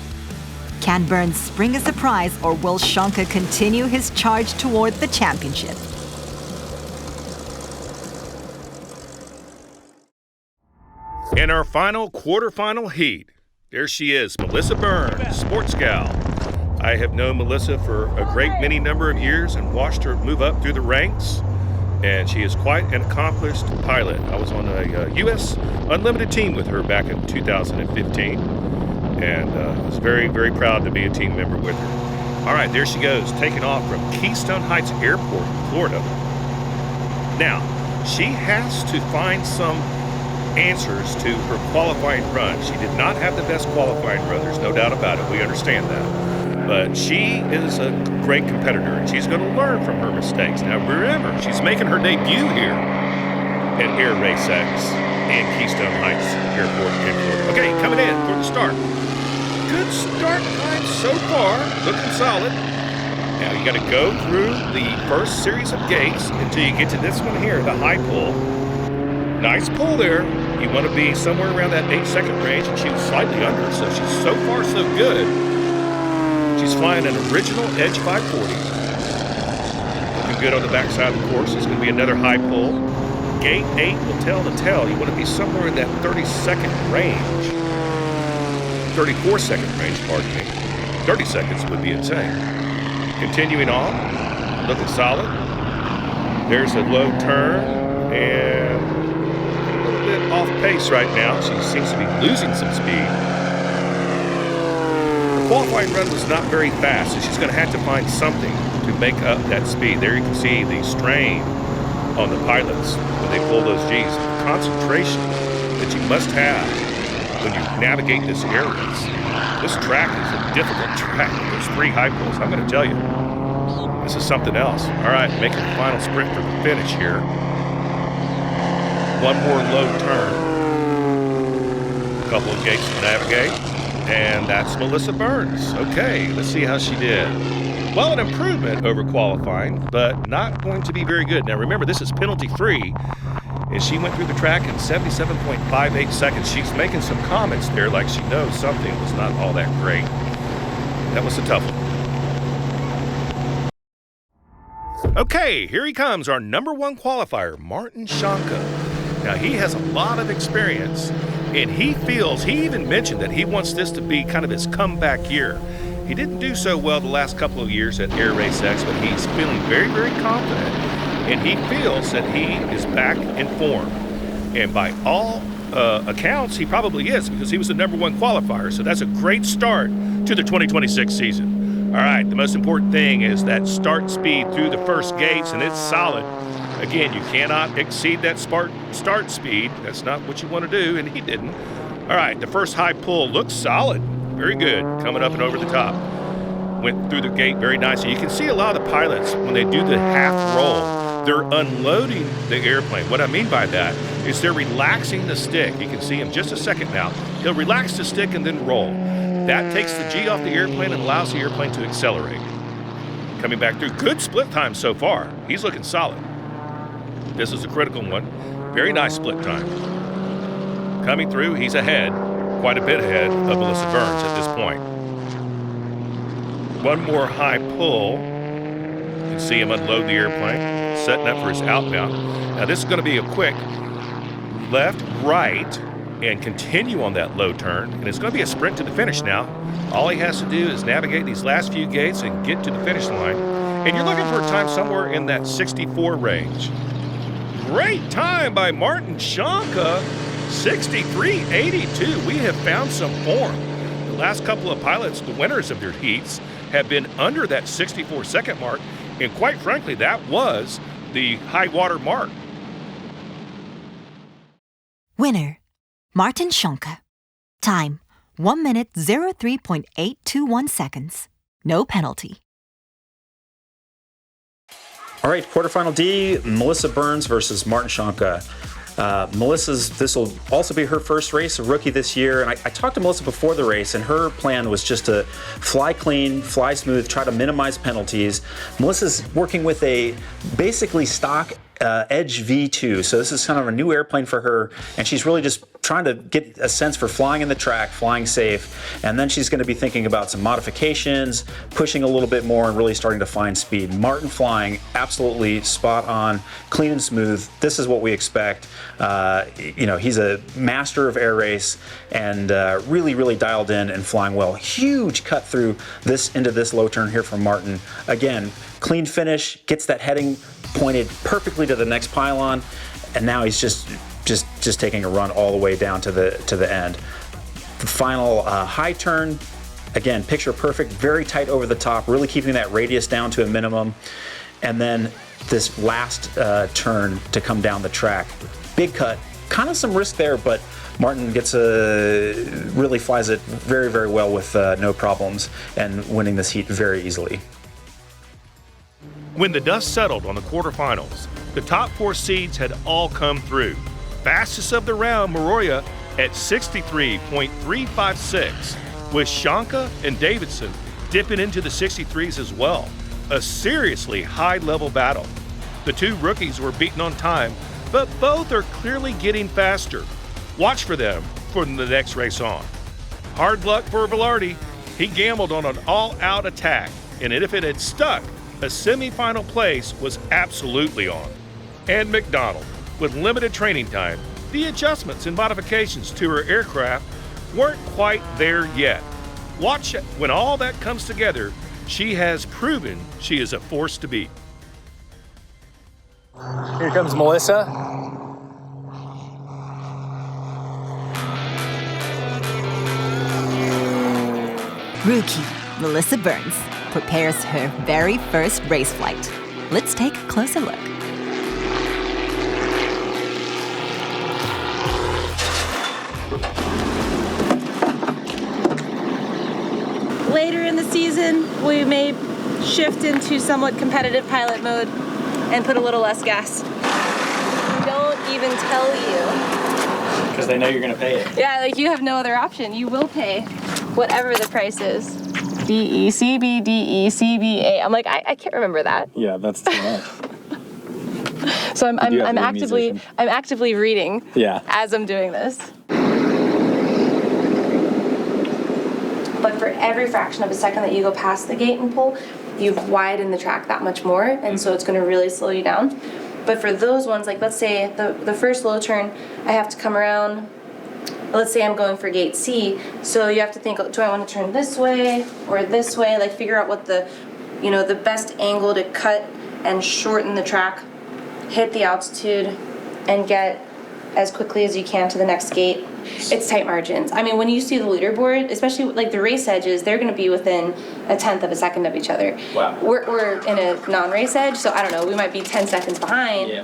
H: Can Burns spring a surprise, or will Schonke continue his charge toward the championship?
I: In our final quarterfinal heat, there she is, Melissa Burns, sports gal. I have known Melissa for a great many number of years and watched her move up through the ranks, and she is quite an accomplished pilot. I was on a U.S. Unlimited team with her back in 2015, and I was very, very proud to be a team member with her. All right, there she goes, taking off from Keystone Heights Airport, Florida. Now, she has to find some answers to her qualifying run. She did not have the best qualifying run, there's no doubt about it. We understand that. But she is a great competitor, and she's going to learn from her mistakes. Now remember, she's making her debut here at AIRRACEX in Keystone Heights Airport in Florida. Okay, coming in for the start. Good start time so far, looking solid. Now you got to go through the first series of gates until you get to this one here, the high pull. Nice pull there. You want to be somewhere around that 8-second range, and she was slightly under, so she's so far so good. She's flying an original Edge 540. Looking good on the backside of the course. It's going to be another high pull. Gate 8 will tell the tale. You want to be somewhere in that 30-second range. 34-second range, pardon me. 30 seconds would be insane. Continuing on, looking solid. There's a low turn, and a little bit off pace right now. She seems to be losing some speed. The qualifying run was not very fast, so she's going to have to find something to make up that speed. There you can see the strain on the pilots when they pull those G's. The concentration that you must have when you navigate this air race. This track is a difficult track. There's 3 high pulls. I'm going to tell you, this is something else. All right, making the final sprint for the finish here. One more low turn. A couple of gates to navigate. And that's Melissa Burns. Okay, let's see how she did. Well, an improvement over qualifying, but not going to be very good. Now remember, this is penalty free, and she went through the track in 77.58 seconds. She's making some comments there like she knows something was not all that great. That was a tough one. Okay, here he comes, our #1 qualifier, Martin Schonke. Now he has a lot of experience, and he even mentioned that he wants this to be kind of his comeback year. He didn't do so well the last couple of years at AIRRACEX, but he's feeling very, very confident, and he feels that he is back in form. And by all accounts, he probably is, because he was the #1 qualifier. So that's a great start to the 2026 season. All right, the most important thing is that start speed through the first gates, and it's solid. Again, you cannot exceed that start speed. That's not what you want to do, and he didn't. All right, the first high pull looks solid. Very good, coming up and over the top. Went through the gate very nicely. You can see a lot of the pilots, when they do the half roll, they're unloading the airplane. What I mean by that is they're relaxing the stick. You can see him just a second now. He'll relax the stick and then roll. That takes the G off the airplane and allows the airplane to accelerate. Coming back through, good split time so far. He's looking solid. This is a critical one. Very nice split time. Coming through, he's ahead, quite a bit ahead of Melissa Burns at this point. One more high pull. You can see him unload the airplane, setting up for his outbound. Now this is going to be a quick left, right, and continue on that low turn. And it's going to be a sprint to the finish now. All he has to do is navigate these last few gates and get to the finish line. And you're looking for a time somewhere in that 64 range. Great time by Martin Schonka, 63.82. We have found some form. The last couple of pilots, the winners of their heats, have been under that 64-second mark. And quite frankly, that was the high water mark.
H: Winner, Martin Schonka. Time, 1 minute 03.821 seconds. No penalty.
J: All right, quarterfinal D, Melissa Burns versus Martin Schonka. This will also be her first race, a rookie this year. And I talked to Melissa before the race, and her plan was just to fly clean, fly smooth, try to minimize penalties. Melissa's working with a basically stock Edge V2. So this is kind of a new airplane for her, and she's really just trying to get a sense for flying in the track, flying safe, and then she's going to be thinking about some modifications, pushing a little bit more, and really starting to find speed. Martin flying absolutely spot on, clean and smooth. This is what we expect. He's a master of air race and really dialed in and flying well. Huge cut through into this low turn here from Martin. Again, clean finish, gets that heading pointed perfectly to the next pylon, and now he's just taking a run all the way down to the end. The final high turn, again, picture perfect, very tight over the top, really keeping that radius down to a minimum. And then this last turn to come down the track. Big cut, kind of some risk there, but Martin really flies it very well with no problems and winning this heat very easily.
I: When the dust settled on the quarterfinals, the top 4 seeds had all come through. Fastest of the round, Moroya at 63.356, with Schonka and Davidson dipping into the 63s as well. A seriously high-level battle. The 2 rookies were beaten on time, but both are clearly getting faster. Watch for them from the next race on. Hard luck for Velarde. He gambled on an all-out attack, and if it had stuck, a semi-final place was absolutely on. And McDonald, with limited training time, the adjustments and modifications to her aircraft weren't quite there yet. Watch it. When all that comes together, she has proven she is a force to beat.
L: Here comes Melissa.
H: Rookie, Melissa Burns, prepares her very first race flight. Let's take a closer look.
D: Later in the season, we may shift into somewhat competitive pilot mode and put a little less gas. Don't even tell you.
L: Because they know you're going to pay it.
D: Yeah, like you have no other option. You will pay whatever the price is. D-E-C-B, D-E-C-B-A. I'm like, I can't remember that.
L: Yeah, that's too much.
D: So I'm actively reading as I'm doing this. But for every fraction of a second that you go past the gate and pull, you've widened the track that much more, and so it's going to really slow you down. But for those ones, like let's say the first low turn, I have to come around. Let's say I'm going for gate C, so you have to think, do I want to turn this way or this way? Like figure out what the best angle to cut and shorten the track, hit the altitude, and get as quickly as you can to the next gate. It's tight margins. I mean, when you see the leaderboard, especially like the race edges, they're going to be within 1/10 of a second of each other.
L: Wow.
D: We're in a non-race edge, so I don't know, we might be 10 seconds behind.
L: Yeah.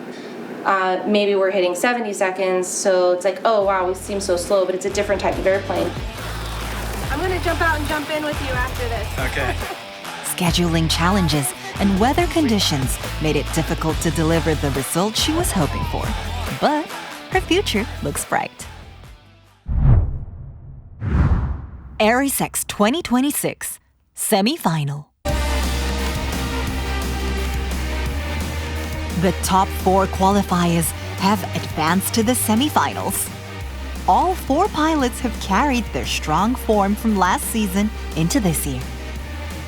D: Maybe we're hitting 70 seconds, so it's like, oh wow, we seem so slow, but it's a different type of airplane. I'm gonna jump out and jump in with you after this.
L: Okay.
H: Scheduling challenges and weather conditions made it difficult to deliver the result she was hoping for. But her future looks bright. AIRRACEX 2026 Semi-Final. The top 4 qualifiers have advanced to the semi-finals. All 4 pilots have carried their strong form from last season into this year.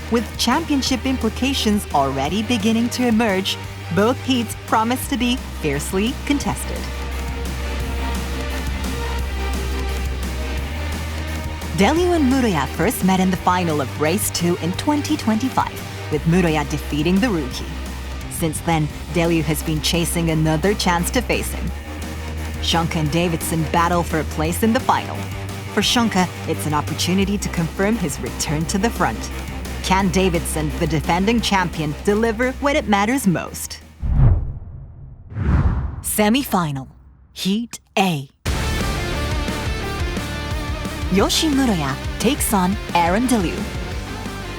H: With championship implications already beginning to emerge, both heats promise to be fiercely contested. Delyu and Muroya first met in the final of Race 2 in 2025, with Muroya defeating the rookie. Since then, Delyu has been chasing another chance to face him. Shonka and Davidson battle for a place in the final. For Shonka, it's an opportunity to confirm his return to the front. Can Davidson, the defending champion, deliver when it matters most? Semi-final, Heat A. Yoshi Muroya takes on Aaron Delyu.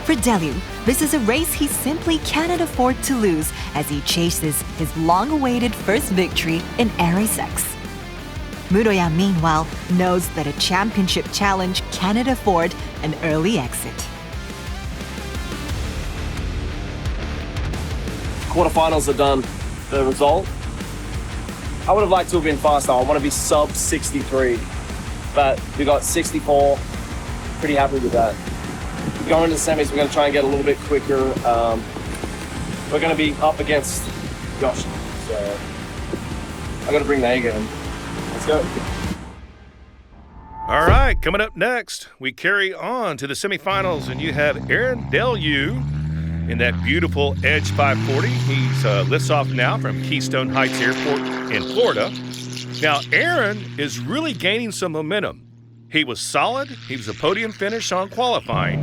H: For Delyu, this is a race he simply cannot afford to lose as he chases his long-awaited first victory in AIRRACEX. Muroya, meanwhile, knows that a championship challenge cannot afford an early exit.
A: Quarterfinals are done. The result, I would have liked to have been faster. I want to be sub 63, but we got 64. Pretty happy with that. Going into the semis, we're going to try and get a little bit quicker. We're going to be up against Yoshi, so I got to bring the A game. Let's go.
I: All right, coming up next, we carry on to the semifinals, and you have Aaron Delyu in that beautiful Edge 540. He lifts off now from Keystone Heights Airport in Florida. Now, Aaron is really gaining some momentum. He was solid. He was a podium finish on qualifying,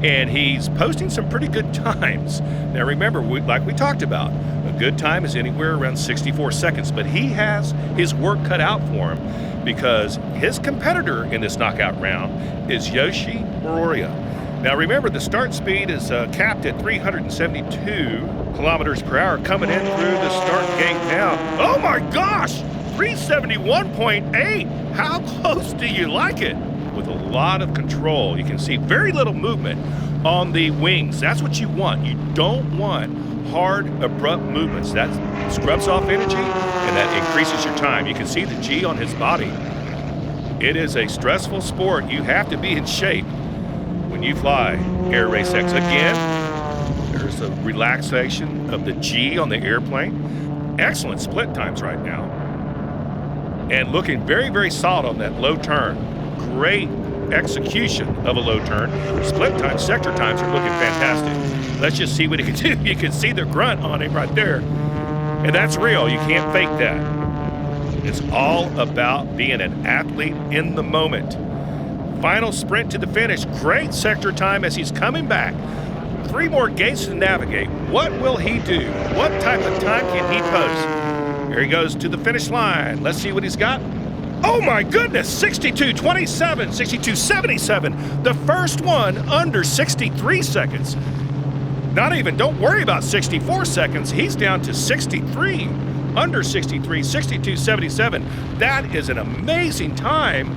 I: and he's posting some pretty good times. Now, remember, like we talked about, a good time is anywhere around 64 seconds, but he has his work cut out for him because his competitor in this knockout round is Yoshi Muroya. Now remember, the start speed is capped at 372 kilometers per hour coming in through the start gate now. Oh my gosh, 371.8. How close do you like it? With a lot of control. You can see very little movement on the wings. That's what you want. You don't want hard, abrupt movements. That scrubs off energy and that increases your time. You can see the G on his body. It is a stressful sport. You have to be in shape when you fly AIRRACEX. Again, there's a relaxation of the G on the airplane. Excellent split times right now. And looking very, very solid on that low turn. Great execution of a low turn. Split times, sector times are looking fantastic. Let's just see what he can do. You can see the grunt on him right there. And that's real. You can't fake that. It's all about being an athlete in the moment. Final sprint to the finish. Great sector time as he's coming back. 3 more gates to navigate. What will he do? What type of time can he post? Here he goes to the finish line. Let's see what he's got. Oh my goodness, 62.27, 62.77. The first one under 63 seconds. Not even, don't worry about 64 seconds. He's down to 63, under 63, 62.77. That is an amazing time.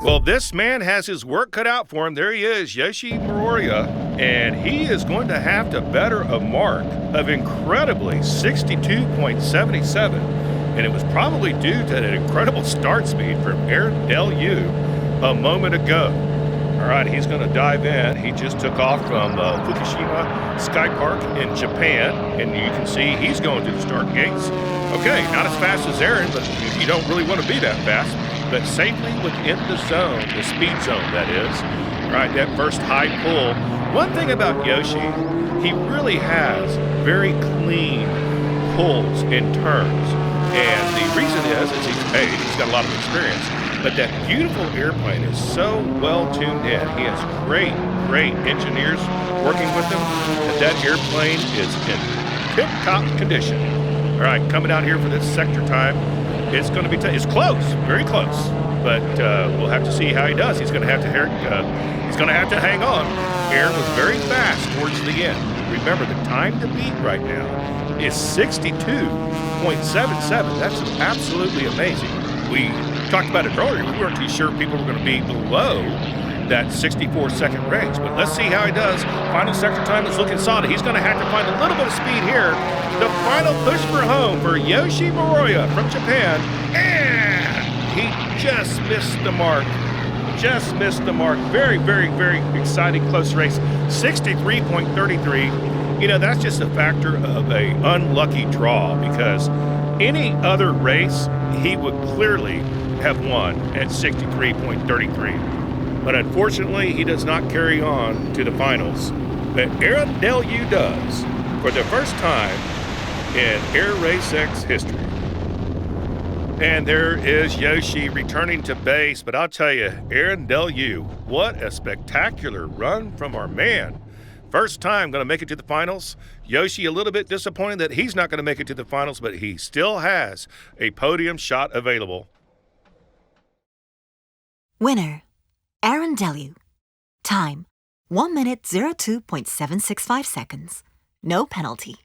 I: Well, this man has his work cut out for him. There he is, Yoshi Muroya, and he is going to have to better a mark of incredibly 62.77, and it was probably due to that incredible start speed from Aaron Delyu a moment ago. All right, he's going to dive in. He just took off from Fukushima Sky Park in Japan, and you can see he's going through the start gates. Okay, not as fast as Aaron, but you don't really want to be that fast. But safely within the zone, the speed zone, that is. All right, that first high pull. One thing about Yoshi, he really has very clean pulls and turns. And the reason is he's got a lot of experience. But that beautiful airplane is so well tuned in. He has great engineers working with him. That airplane is in tip-top condition. All right, coming out here for this sector time. It's going to be it's close, very close. but we'll have to see how he does. He's going to have to hang on. Aaron was very fast towards the end. Remember, the time to beat right now is 62.77. That's absolutely amazing. We talked about it earlier. We weren't too sure people were going to be below that 64-second range, but let's see how he does. Final sector time is looking solid. He's going to have to find a little bit of speed here. The final push for home for Yoshi Moroya from Japan, and he just missed the mark. Just missed the mark. Very, very, very exciting, close race. 63.33. You know, that's just a factor of a unlucky draw, because any other race, he would clearly have won at 63.33. But unfortunately, he does not carry on to the finals. But Aaron Deleu does, for the first time in AIRRACEX history. And there is Yoshi returning to base. But I'll tell you, Aaron Deleu, what a spectacular run from our man. First time going to make it to the finals. Yoshi a little bit disappointed that he's not going to make it to the finals, but he still has a podium shot available.
H: Winner, Aaron Deleu. Time, 1 minute 02.765 seconds. No penalty.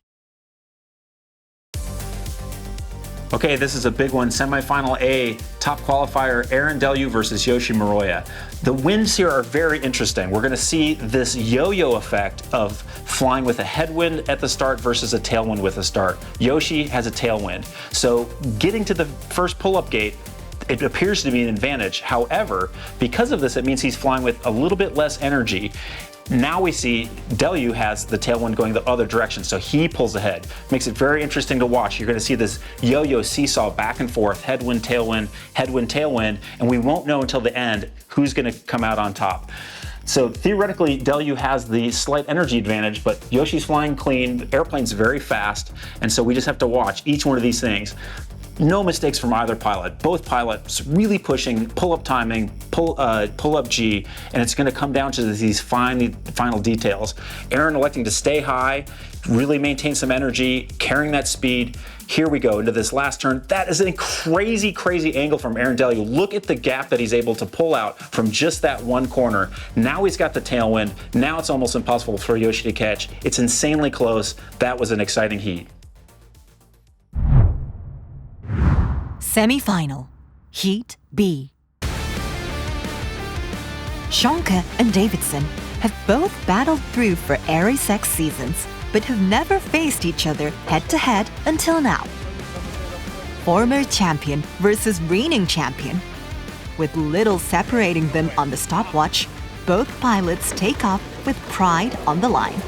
J: Okay, this is a big one. Semifinal A, top qualifier, Aaron Deleu versus Yoshi Moroya. The winds here are very interesting. We're going to see this yo-yo effect of flying with a headwind at the start versus a tailwind with a start. Yoshi has a tailwind. So getting to the first pull-up gate, it appears to be an advantage. However, because of this, it means he's flying with a little bit less energy. Now we see Deleu has the tailwind going the other direction, so he pulls ahead. Makes it very interesting to watch. You're going to see this yo-yo seesaw back and forth, headwind, tailwind, and we won't know until the end who's going to come out on top. So theoretically, Deleu has the slight energy advantage, but Yoshi's flying clean, the airplane's very fast, and so we just have to watch each one of these things. No mistakes from either pilot. Both pilots really pushing, pull-up timing, pull-up G, and it's going to come down to these final details. Aaron electing to stay high, really maintain some energy, carrying that speed. Here we go into this last turn. That is a crazy, crazy angle from Aaron Deleu. Look at the gap that he's able to pull out from just that one corner. Now he's got the tailwind. Now it's almost impossible for Yoshi to catch. It's insanely close. That was an exciting heat.
H: Semi-final, Heat B. Schonke and Davidson have both battled through for AIRRACEX seasons, but have never faced each other head-to-head until now. Former champion versus reigning champion. With little separating them on the stopwatch, both pilots take off with pride on the line.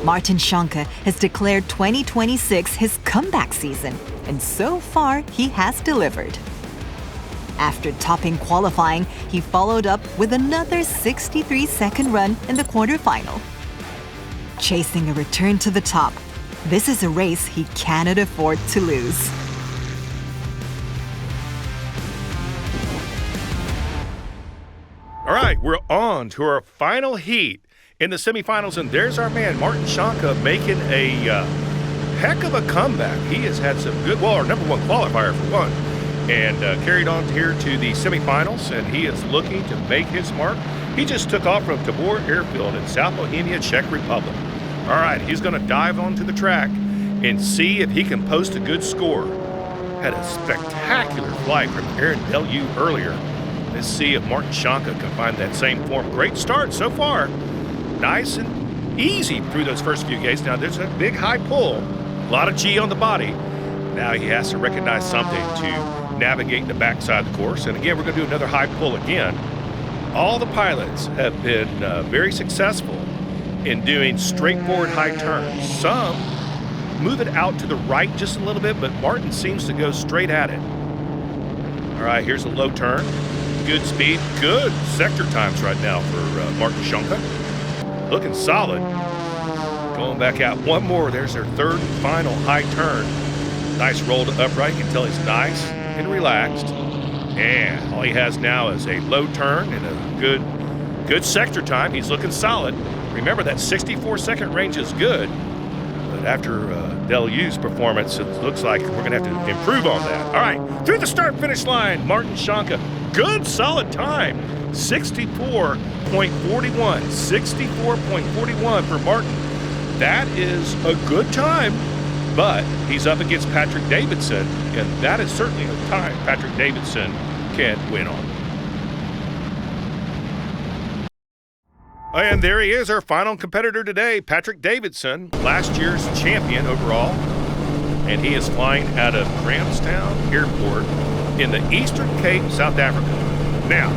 H: Martin Schonke has declared 2026 his comeback season, and so far he has delivered. After topping qualifying, he followed up with another 63-second run in the quarterfinal. Chasing a return to the top, this is a race he cannot afford to lose.
I: All right, we're on to our final heat in the semifinals, and there's our man, Martin Schonke, making a heck of a comeback. He has had some good, well, our number one qualifier for one, and carried on here to the semifinals, and he is looking to make his mark. He just took off from Tabor Airfield in South Bohemia, Czech Republic. All right, he's going to dive onto the track and see if he can post a good score. Had a spectacular flight from Aaron Deleu earlier. Let's see if Martin Schonke can find that same form. Great start so far. Nice and easy through those first few gates. Now there's a big high pull, a lot of G on the body. Now he has to recognize something to navigate the backside of the course. And again, we're going to do another high pull again. All the pilots have been very successful in doing straightforward high turns. Some move it out to the right just a little bit, but Martin seems to go straight at it. All right, here's a low turn. Good speed, good sector times right now for Martin Schonke. Looking solid. Going back out one more. There's their third and final high turn. Nice roll to upright. You can tell he's nice and relaxed. And all he has now is a low turn and a good sector time. He's looking solid. Remember, that 64-second range is good. But after Deleu's performance, it looks like we're going to have to improve on that. All right, Through the start-finish line, Martin Schanke, good solid time, 64.41, 64.41 for Martin. That is a good time, but he's up against Patrick Davidson, and that is certainly a time Patrick Davidson can win on. And there he is, our final competitor today, Patrick Davidson, last year's champion overall. And he is flying out of Grahamstown Airport in the Eastern Cape, South Africa. Now,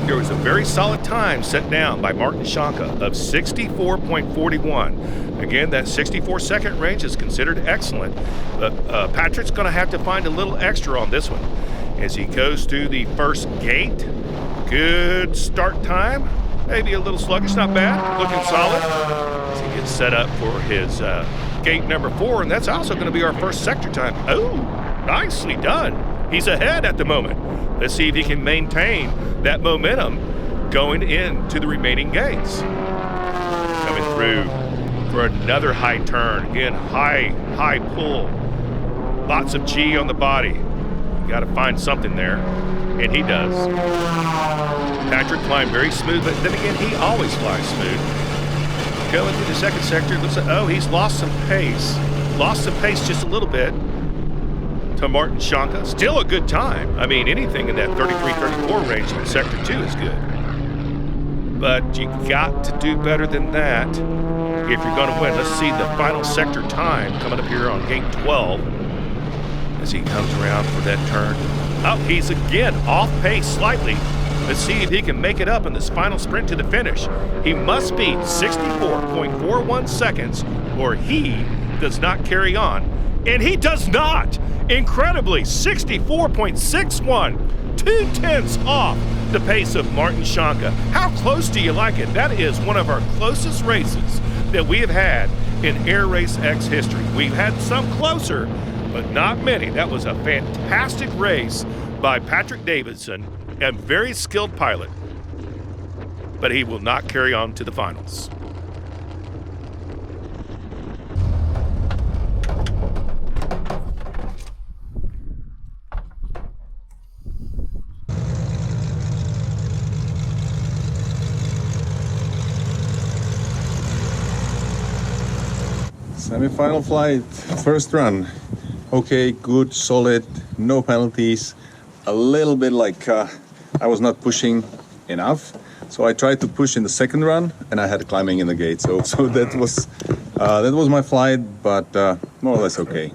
I: there was a very solid time set down by Martin Schanke of 64.41. Again, that 64-second range is considered excellent, but Patrick's going to have to find a little extra on this one. As he goes through the first gate, good start time. Maybe a little sluggish, not bad, looking solid. As he gets set up for his gate number 4, and that's also going to be our first sector time. Oh, nicely done. He's ahead at the moment. Let's see if he can maintain that momentum going into the remaining gates. Coming through for another high turn. Again, high pull. Lots of G on the body. You got to find something there, and he does. Patrick flying very smooth, but then again, he always flies smooth. Going through the second sector, looks like, oh, he's lost some pace. Lost some pace just a little bit to Martin Schanke. Still a good time. I mean, anything in that 33-34 range in sector 2 is good. But you got to do better than that if you're going to win. Let's see the final sector time coming up here on gate 12 as he comes around for that turn. Oh, he's again off pace slightly. Let's see if he can make it up in this final sprint to the finish. He must be 64.41 seconds or he does not carry on. And he does not! Incredibly, 64.61. 0.2 off the pace of Martin Schanke. How close do you like it? That is one of our closest races that we have had in AIRRACEX history. We've had some closer, but not many. That was a fantastic race by Patrick Davidson, a very skilled pilot, but he will not carry on to the finals.
K: Semi-final flight, first run. Okay, good, solid, no penalties. A little bit like I was not pushing enough, so I tried to push in the second run, and I had climbing in the gate. So that was my flight, but more or less okay.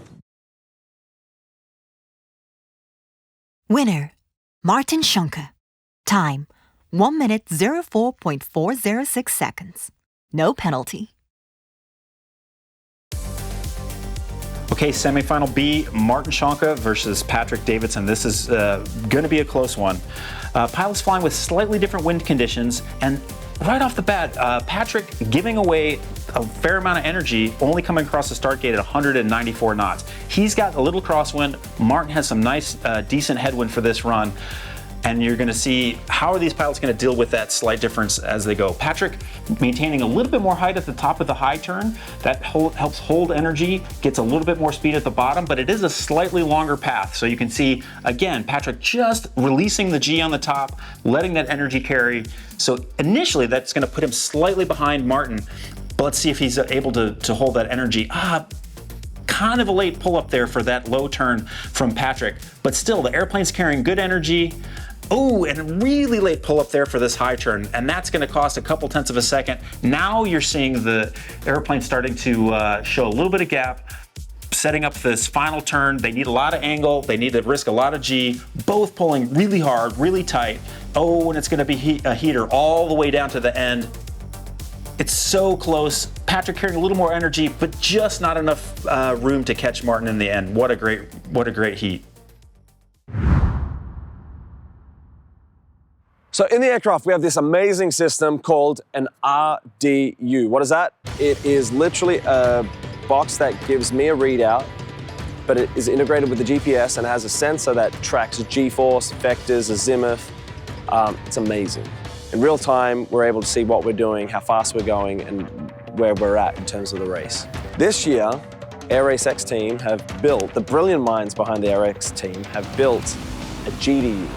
H: Winner, Martin Schanke. Time, 1 minute 04.406 seconds. No penalty.
J: Okay, semifinal B, Martin Schanke versus Patrick Davidson. This is going to be a close one. Pilots flying with slightly different wind conditions, and right off the bat, Patrick giving away a fair amount of energy, only coming across the start gate at 194 knots. He's got a little crosswind. Martin has some nice, decent headwind for this run. And you're going to see how are these pilots going to deal with that slight difference as they go. Patrick maintaining a little bit more height at the top of the high turn. That helps hold energy, gets a little bit more speed at the bottom, but it is a slightly longer path. So you can see, again, Patrick just releasing the G on the top, letting that energy carry. So initially that's going to put him slightly behind Martin, but let's see if he's able to hold that energy. Kind of a late pull up there for that low turn from Patrick, but still the airplane's carrying good energy. Oh, and a really late pull up there for this high turn, and that's going to cost a couple tenths of a second. Now you're seeing the airplane starting to show a little bit of gap, setting up this final turn. They need a lot of angle. They need to risk a lot of G, both pulling really hard, really tight. Oh, and it's going to be a heater all the way down to the end. It's so close. Patrick carrying a little more energy, but just not enough room to catch Martin in the end. What a great heat.
A: So in the aircraft, we have this amazing system called an RDU. What is that? It is literally a box that gives me a readout, but it is integrated with the GPS and has a sensor that tracks G-force, vectors, azimuth. It's amazing. In real time, we're able to see what we're doing, how fast we're going, and where we're at in terms of the race. This year, AIRRACEX team have built, the brilliant minds behind the AIRRACEX team have built a GDU.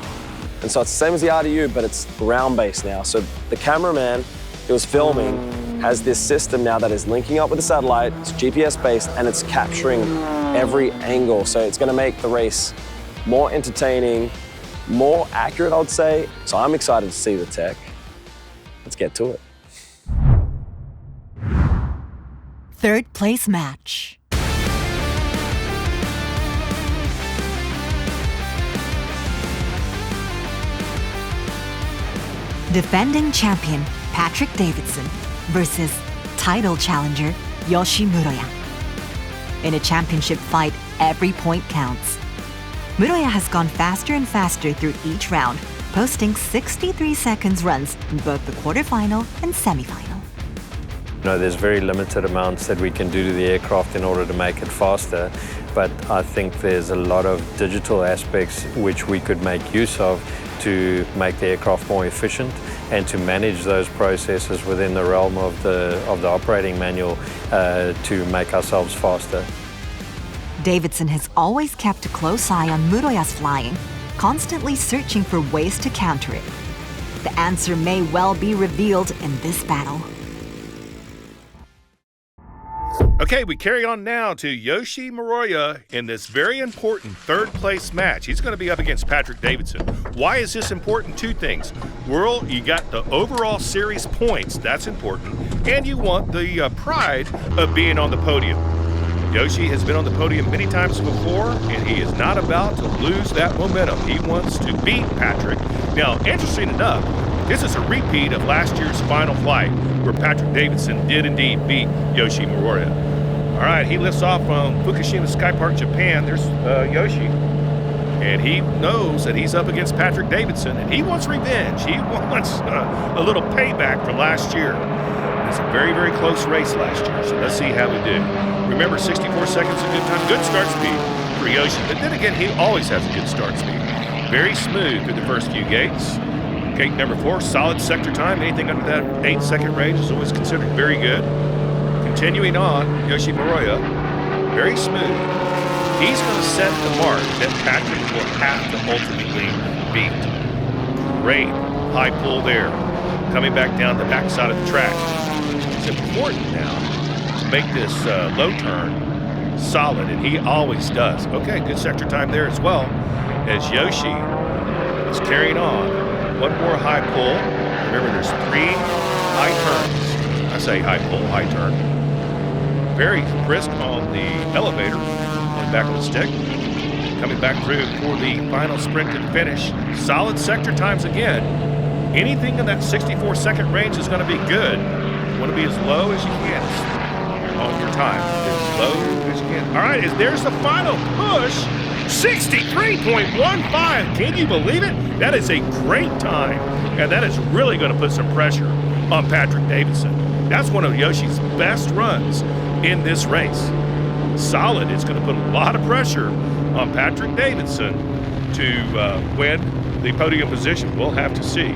A: And so it's the same as the RDU, but it's ground-based now. So the cameraman who was filming has this system now that is linking up with the satellite, it's GPS-based, and it's capturing every angle. So it's gonna make the race more entertaining, more accurate, I would say. So I'm excited to see the tech. Let's get to it.
H: Third place match. Defending champion Patrick Davidson versus title challenger Yoshi Muroya. In a championship fight, every point counts. Muroya has gone faster and faster through each round, posting 63 seconds runs in both the quarterfinal and semifinal.
B: There's very limited amounts that we can do to the aircraft in order to make it faster, but I think there's a lot of digital aspects which we could make use of to make the aircraft more efficient and to manage those processes within the realm of the operating manual to make ourselves faster.
H: Davidson has always kept a close eye on Muroya's flying, constantly searching for ways to counter it. The answer may well be revealed in this battle.
I: Okay, we carry on now to Yoshi Muroya in this very important third place match. He's going to be up against Patrick Davidson. Why is this important? Two things. Well, you got the overall series points, that's important, and you want the pride of being on the podium. Yoshi has been on the podium many times before, and he is not about to lose that momentum. He wants to beat Patrick. Now, interesting enough, this is a repeat of last year's final flight, where Patrick Davidson did indeed beat Yoshi Muroya. All right, he lifts off from Fukushima Sky Park, Japan. There's Yoshi, and he knows that he's up against Patrick Davidson, and he wants revenge. He wants a little payback from last year. It's a very, very close race last year, so let's see how we do. Remember, 64 seconds is a good time, good start speed for Yoshi, but then again, he always has a good start speed. Very smooth through the first few gates. Gate number 4, solid sector time. Anything under that 8-second range is always considered very good. Continuing on, Yoshi Muroya, very smooth. He's going to set the mark that Patrick will have to ultimately beat. Great high pull there. Coming back down the backside of the track. It's important now to make this low turn solid, and he always does. Okay, good sector time there as well, as Yoshi is carrying on. One more high pull. Remember, there's 3 high turns. I say high pull, high turn. Very brisk on the elevator, on the back of the stick. Coming back through for the final sprint to the finish. Solid sector times again. Anything in that 64-second range is going to be good. You want to be as low as you can on your time. As low as you can. All right, there's the final push. 63.15. Can you believe it? That is a great time. And that is really going to put some pressure on Patrick Davidson. That's one of Yoshi's best runs in this race. Solid. It's going to put a lot of pressure on Patrick Davidson to win the podium position. We'll have to see.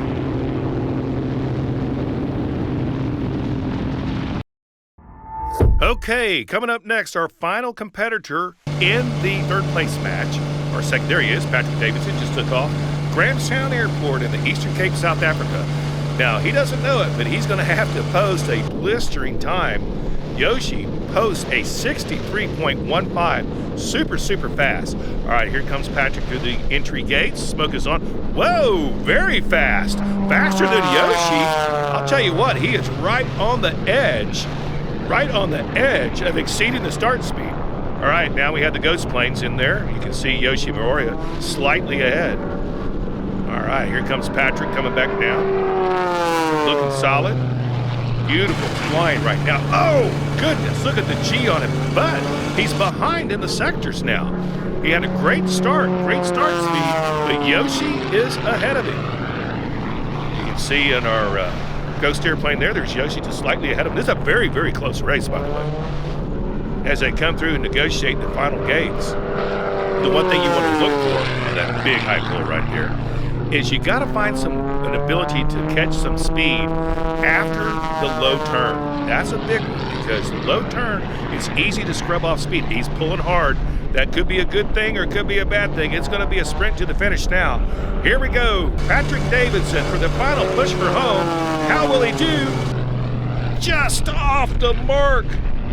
I: Okay, coming up next, our final competitor in the third place match. Our second, there he is, Patrick Davidson, just took off Grahamstown Airport in the Eastern Cape, South Africa. Now, he doesn't know it, but he's going to have to post a blistering time. Yoshi posts a 63.15, super, super fast. All right, here comes Patrick through the entry gates. Smoke is on. Whoa, very fast. Faster than Yoshi. I'll tell you what, he is right on the edge of exceeding the start speed. All right, now we have the ghost planes in there. You can see Yoshi Muroya slightly ahead. All right, here comes Patrick coming back down. Looking solid. Beautiful flying right now. Oh, goodness, look at the G on him. But he's behind in the sectors now. He had a great start speed, but Yoshi is ahead of him. You can see in our ghost airplane there's Yoshi just slightly ahead of him. This is a very, very close race, by the way. As they come through and negotiate the final gates, the one thing you want to look for on that big high pull right there is you got to find some an ability to catch some speed after the low turn. That's a big one because the low turn, it's easy to scrub off speed. He's pulling hard. That could be a good thing or it could be a bad thing. It's going to be a sprint to the finish now. Here we go. Patrick Davidson for the final push for home. How will he do? Just off the mark.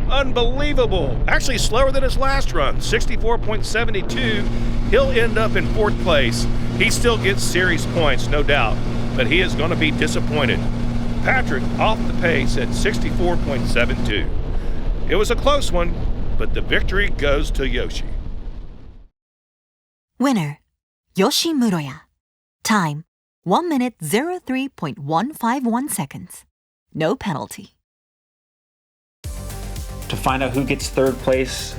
I: Unbelievable. Actually slower than his last run, 64.72. He'll end up in 4th place. He still gets series points, no doubt, but he is going to be disappointed. Patrick off the pace at 64.72. It was a close one, but the victory goes to Yoshi.
H: Winner, Yoshi Muroya. Time, 1 minute 03.151 seconds. No penalty.
J: To find out who gets 3rd place,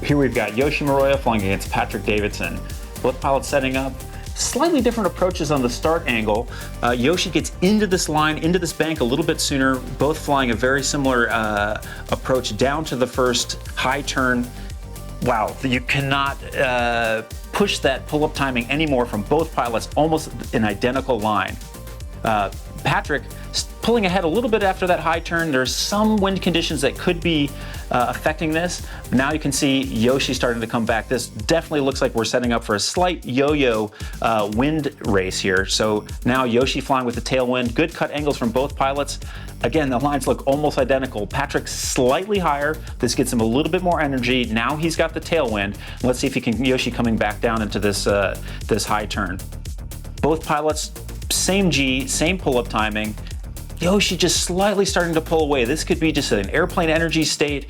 J: here we've got Yoshi Muroya flying against Patrick Davidson. Both pilots setting up slightly different approaches on the start angle. Yoshi gets into this line, into this bank a little bit sooner, both flying a very similar approach down to the first high turn. Wow, you cannot push that pull-up timing anymore from both pilots, almost an identical line. Patrick pulling ahead a little bit after that high turn. There's some wind conditions that could be affecting this. Now you can see Yoshi starting to come back. This definitely looks like we're setting up for a slight yo-yo wind race here. So now Yoshi flying with the tailwind. Good cut angles from both pilots. Again, the lines look almost identical. Patrick's slightly higher. This gets him a little bit more energy. Now he's got the tailwind. Let's see if he can, Yoshi coming back down into this, this high turn. Both pilots, same G, same pull-up timing. Yoshi just slightly starting to pull away. This could be just an airplane energy state,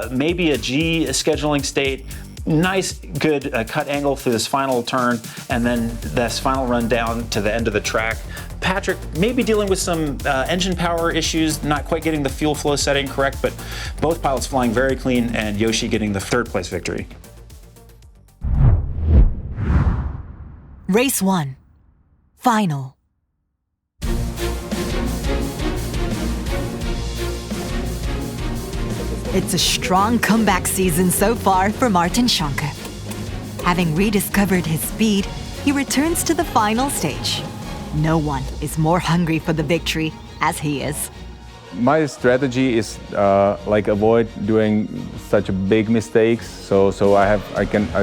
J: maybe a G scheduling state. Nice, good cut angle through this final turn, and then this final run down to the end of the track. Patrick maybe dealing with some engine power issues, not quite getting the fuel flow setting correct, but both pilots flying very clean, and Yoshi getting the 3rd place victory.
H: Race 1. Final. It's a strong comeback season so far for Martin Schonke. Having rediscovered his speed, he returns to the final stage. No one is more hungry for the victory as he is.
K: My strategy is like avoid doing such big mistakes. So I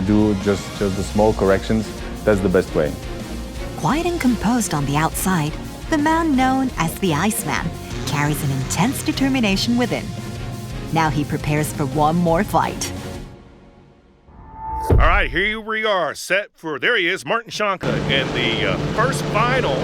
K: do just the small corrections. That's the best way.
H: Quiet and composed on the outside, the man known as the Iceman carries an intense determination within. Now he prepares for one more fight.
I: All right, here we are, set for, there he is, Martin Schonke in the first final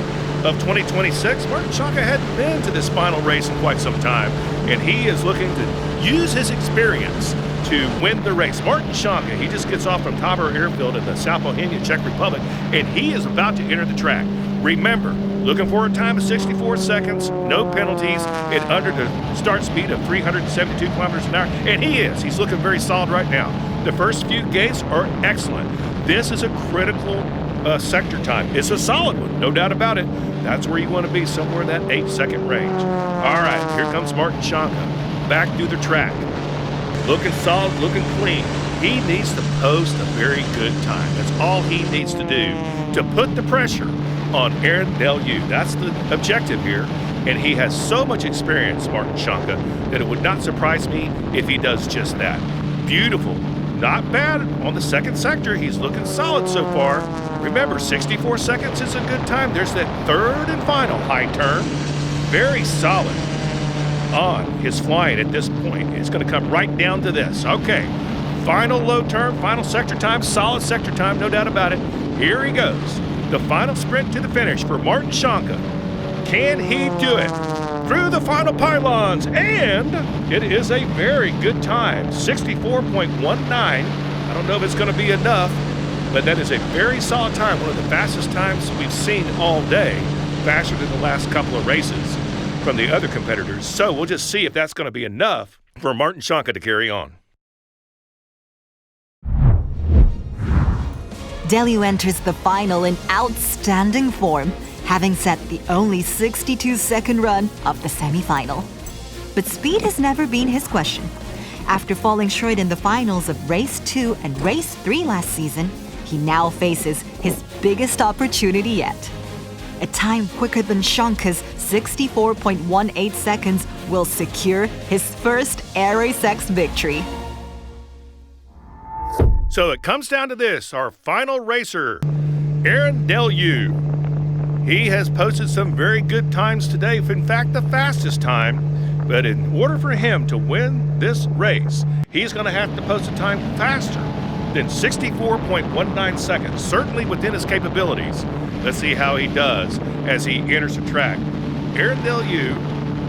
I: of 2026. Martin Schonke hadn't been to this final race in quite some time, and he is looking to use his experience to win the race. Martin Schonke, he just gets off from Tabor Airfield in the South Bohemia, Czech Republic, and he is about to enter the track. Remember, looking for a time of 64 seconds, no penalties, and under the start speed of 372 kilometers an hour, and he is. He's looking very solid right now. The first few gates are excellent. This is a critical sector time. It's a solid one, no doubt about it. That's where you want to be, somewhere in that 8-second range. All right, here comes Martin Schonke, back through the track. Looking solid, looking clean. He needs to post a very good time. That's all he needs to do to put the pressure on Aaron Deleu. That's the objective here. And he has so much experience, Martin Schonke, that it would not surprise me if he does just that. Beautiful. Not bad on the second sector. He's looking solid so far. Remember, 64 seconds is a good time. There's that third and final high turn. Very solid on his flying at this point. It's going to come right down to this. Okay, final low turn, final sector time, solid sector time, no doubt about it. Here he goes. The final sprint to the finish for Martin Schonke. Can he do it? Through the final pylons, and it is a very good time, 64.19. I don't know if it's going to be enough, but that is a very solid time, one of the fastest times we've seen all day, faster than the last couple of races from the other competitors. So we'll just see if that's going to be enough for Martin Schonke to carry on.
H: Deleu enters the final in outstanding form, having set the only 62-second run of the semi-final. But speed has never been his question. After falling short in the finals of Race 2 and Race 3 last season, he now faces his biggest opportunity yet. a time quicker than Shonka's 64.18 seconds, will secure his first AIRRACEX victory.
I: So it comes down to this, our final racer, Aaron Deleu. He has posted some very good times today, in fact, the fastest time. But in order for him to win this race, he's going to have to post a time faster than 64.19 seconds, certainly within his capabilities. Let's see how he does as he enters the track. Aaron Deleu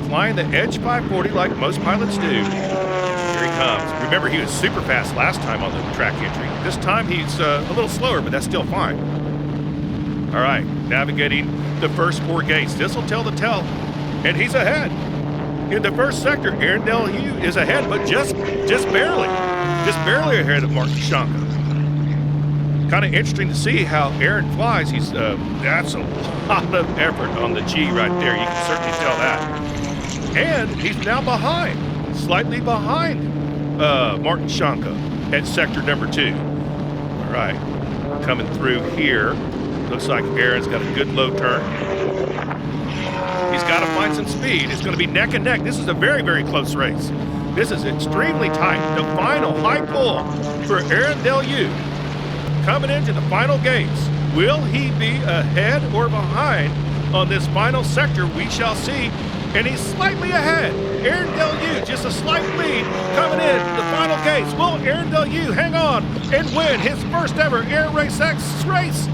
I: flying the Edge 540 like most pilots do. Here he comes. Remember, he was super fast last time on the track entry. This time he's a little slower, but that's still fine. All right, navigating the first 4 gates. This will tell the tale, and he's ahead. In the first sector, Aaron Deleu is ahead, but just barely ahead of Martin Shonka. Kind of interesting to see how Aaron flies. That's a lot of effort on the G right there. You can certainly tell that. And he's now slightly behind Martin Shonka at sector number 2. All right, coming through here. Looks like Aaron's got a good low turn. He's got to find some speed. It's going to be neck and neck. This is a very, very close race. This is extremely tight. The final high pull for Aaron Deleu. Coming into the final gates. Will he be ahead or behind on this final sector? We shall see. And he's slightly ahead. Aaron Deleu, just a slight lead coming in the final gates. Will Aaron Deleu hang on and win his first ever AIRRACEX race?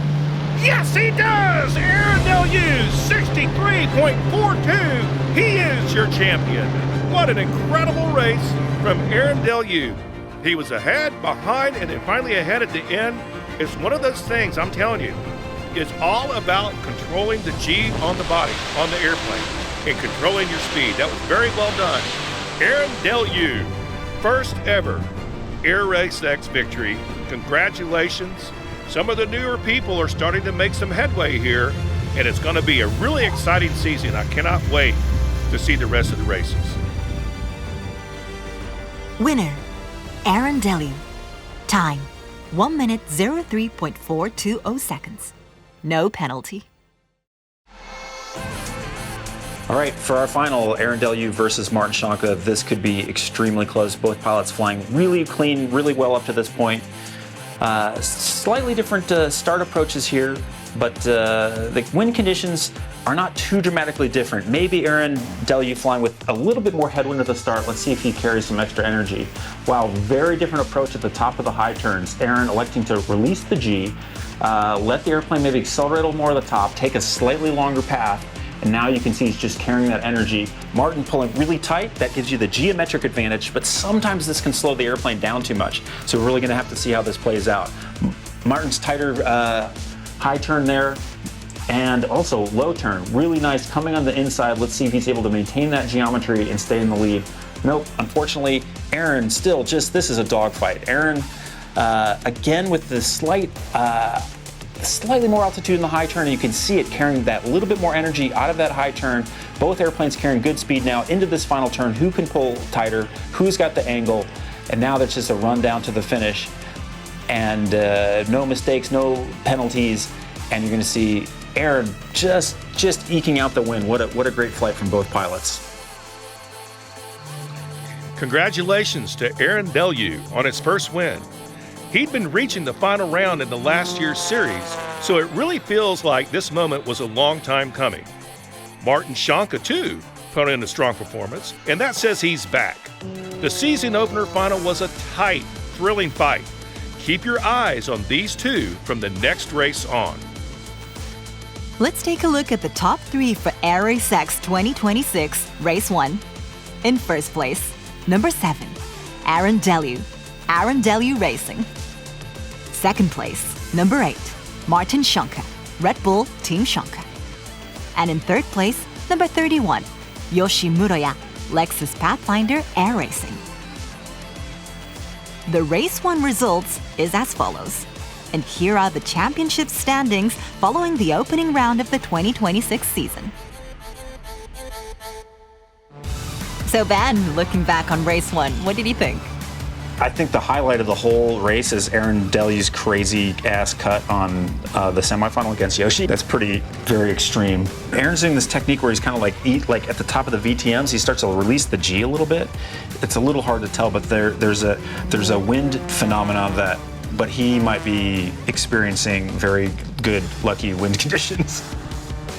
I: Yes, he does! Aaron Deleu, 63.42. He is your champion. What an incredible race from Aaron Deleu. He was ahead, behind, and then finally ahead at the end. It's one of those things, I'm telling you, it's all about controlling the G on the body, on the airplane, and controlling your speed. That was very well done. Aaron Deleu, first ever AIRRACEX victory. Congratulations. Some of the newer people are starting to make some headway here, and it's going to be a really exciting season. I cannot wait to see the rest of the races.
H: Winner, Aaron Deleu. Time, 1 minute 03.420 seconds. No penalty.
J: All right, for our final, Aaron Deleu versus Martin Shonka, this could be extremely close. Both pilots flying really clean, really well up to this point. Slightly different start approaches here, but the wind conditions are not too dramatically different. Maybe Aaron Deleu flying with a little bit more headwind at the start. Let's see if he carries some extra energy. Wow, very different approach at the top of the high turns. Aaron electing to release the G, let the airplane maybe accelerate a little more at the top, take a slightly longer path, and now you can see he's just carrying that energy. Martin pulling really tight, that gives you the geometric advantage, but sometimes this can slow the airplane down too much. So we're really gonna have to see how this plays out. Martin's tighter high turn there, and also low turn, really nice coming on the inside. Let's see if he's able to maintain that geometry and stay in the lead. Nope, unfortunately, Aaron still just, this is a dogfight. Aaron, again with the slightly more altitude in the high turn, and you can see it carrying that little bit more energy out of that high turn. Both airplanes carrying good speed now into this final turn. Who can pull tighter? Who's got the angle? And now there's just a run down to the finish. And no mistakes, no penalties. And you're gonna see Aaron just eking out the win. What a great flight from both pilots.
I: Congratulations to Aaron Deleu on his first win. He'd been reaching the final round in the last year's series, so it really feels like this moment was a long time coming. Martin Shonka, too, put in a strong performance, and that says he's back. The season opener final was a tight, thrilling fight. Keep your eyes on these two from the next race on.
H: Let's take a look at the top 3 for AIRRACEX 2026, Race 1. In first place, number 7, Aaron Deleu, Aaron Deleu Racing. Second place, number 8, Martin Shonka, Red Bull Team Shonka. And in third place, number 31, Yoshi Muroya, Lexus Pathfinder Air Racing. The Race 1 results is as follows. And here are the championship standings following the opening round of the 2026 season. So Ben, looking back on Race 1, what did you think?
J: I think the highlight of the whole race is Aaron Delyu's crazy ass cut on the semifinal against Yoshi. That's very extreme. Aaron's doing this technique where he's kind of like at the top of the VTMs, he starts to release the G a little bit. It's a little hard to tell, but there's a wind phenomenon but he might be experiencing very good, lucky wind conditions.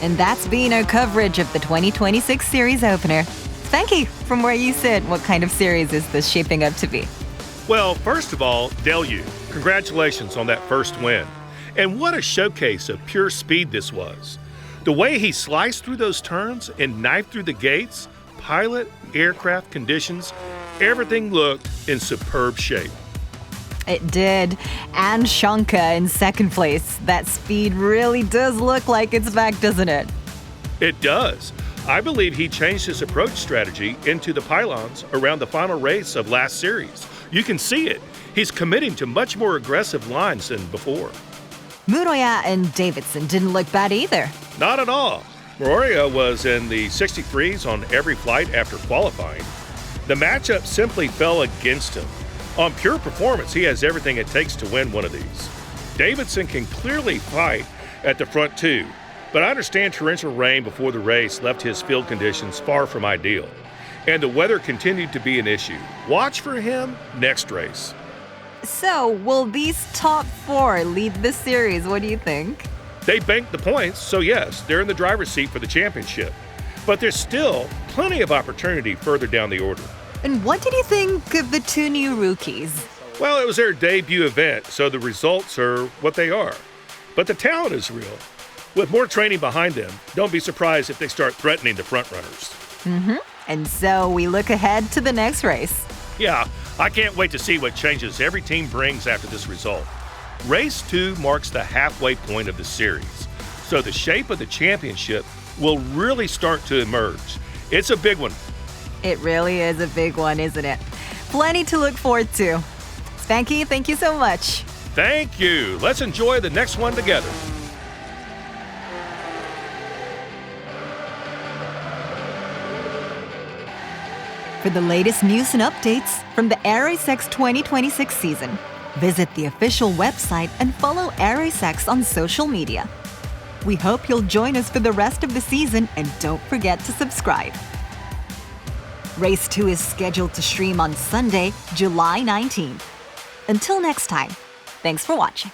H: And that's been our coverage of the 2026 series opener. Spanky, from where you sit, what kind of series is this shaping up to be?
I: Well, first of all, Delyu, congratulations on that first win. And what a showcase of pure speed this was. The way he sliced through those turns and knifed through the gates, pilot, aircraft conditions, everything looked in superb shape.
H: It did. And Shanka in second place. That speed really does look like it's back, doesn't it?
I: It does. I believe he changed his approach strategy into the pylons around the final race of last series. You can see it. He's committing to much more aggressive lines than before.
H: Muroya and Davidson didn't look bad either.
I: Not at all. Muroya was in the 63s on every flight after qualifying. The matchup simply fell against him. On pure performance, he has everything it takes to win one of these. Davidson can clearly fight at the front too, but I understand torrential rain before the race left his field conditions far from ideal, and the weather continued to be an issue. Watch for him next race.
H: So, will these top four lead the series? What do you think?
I: They banked the points, so yes, they're in the driver's seat for the championship. But there's still plenty of opportunity further down the order.
H: And what did you think of the two new rookies?
I: Well, it was their debut event, so the results are what they are. But the talent is real. With more training behind them, don't be surprised if they start threatening the front runners.
H: And so we look ahead to the next race.
I: Yeah, I can't wait to see what changes every team brings after this result. Race 2 marks the halfway point of the series, so the shape of the championship will really start to emerge. It's a big one.
H: It really is a big one, isn't it? Plenty to look forward to. Spanky, thank you so much.
I: Thank you. Let's enjoy the next one together.
H: For the latest news and updates from the AIRRACEX 2026 season, visit the official website and follow AIRRACEX on social media. We hope you'll join us for the rest of the season, and don't forget to subscribe. Race 2 is scheduled to stream on Sunday, July 19th. Until next time, thanks for watching.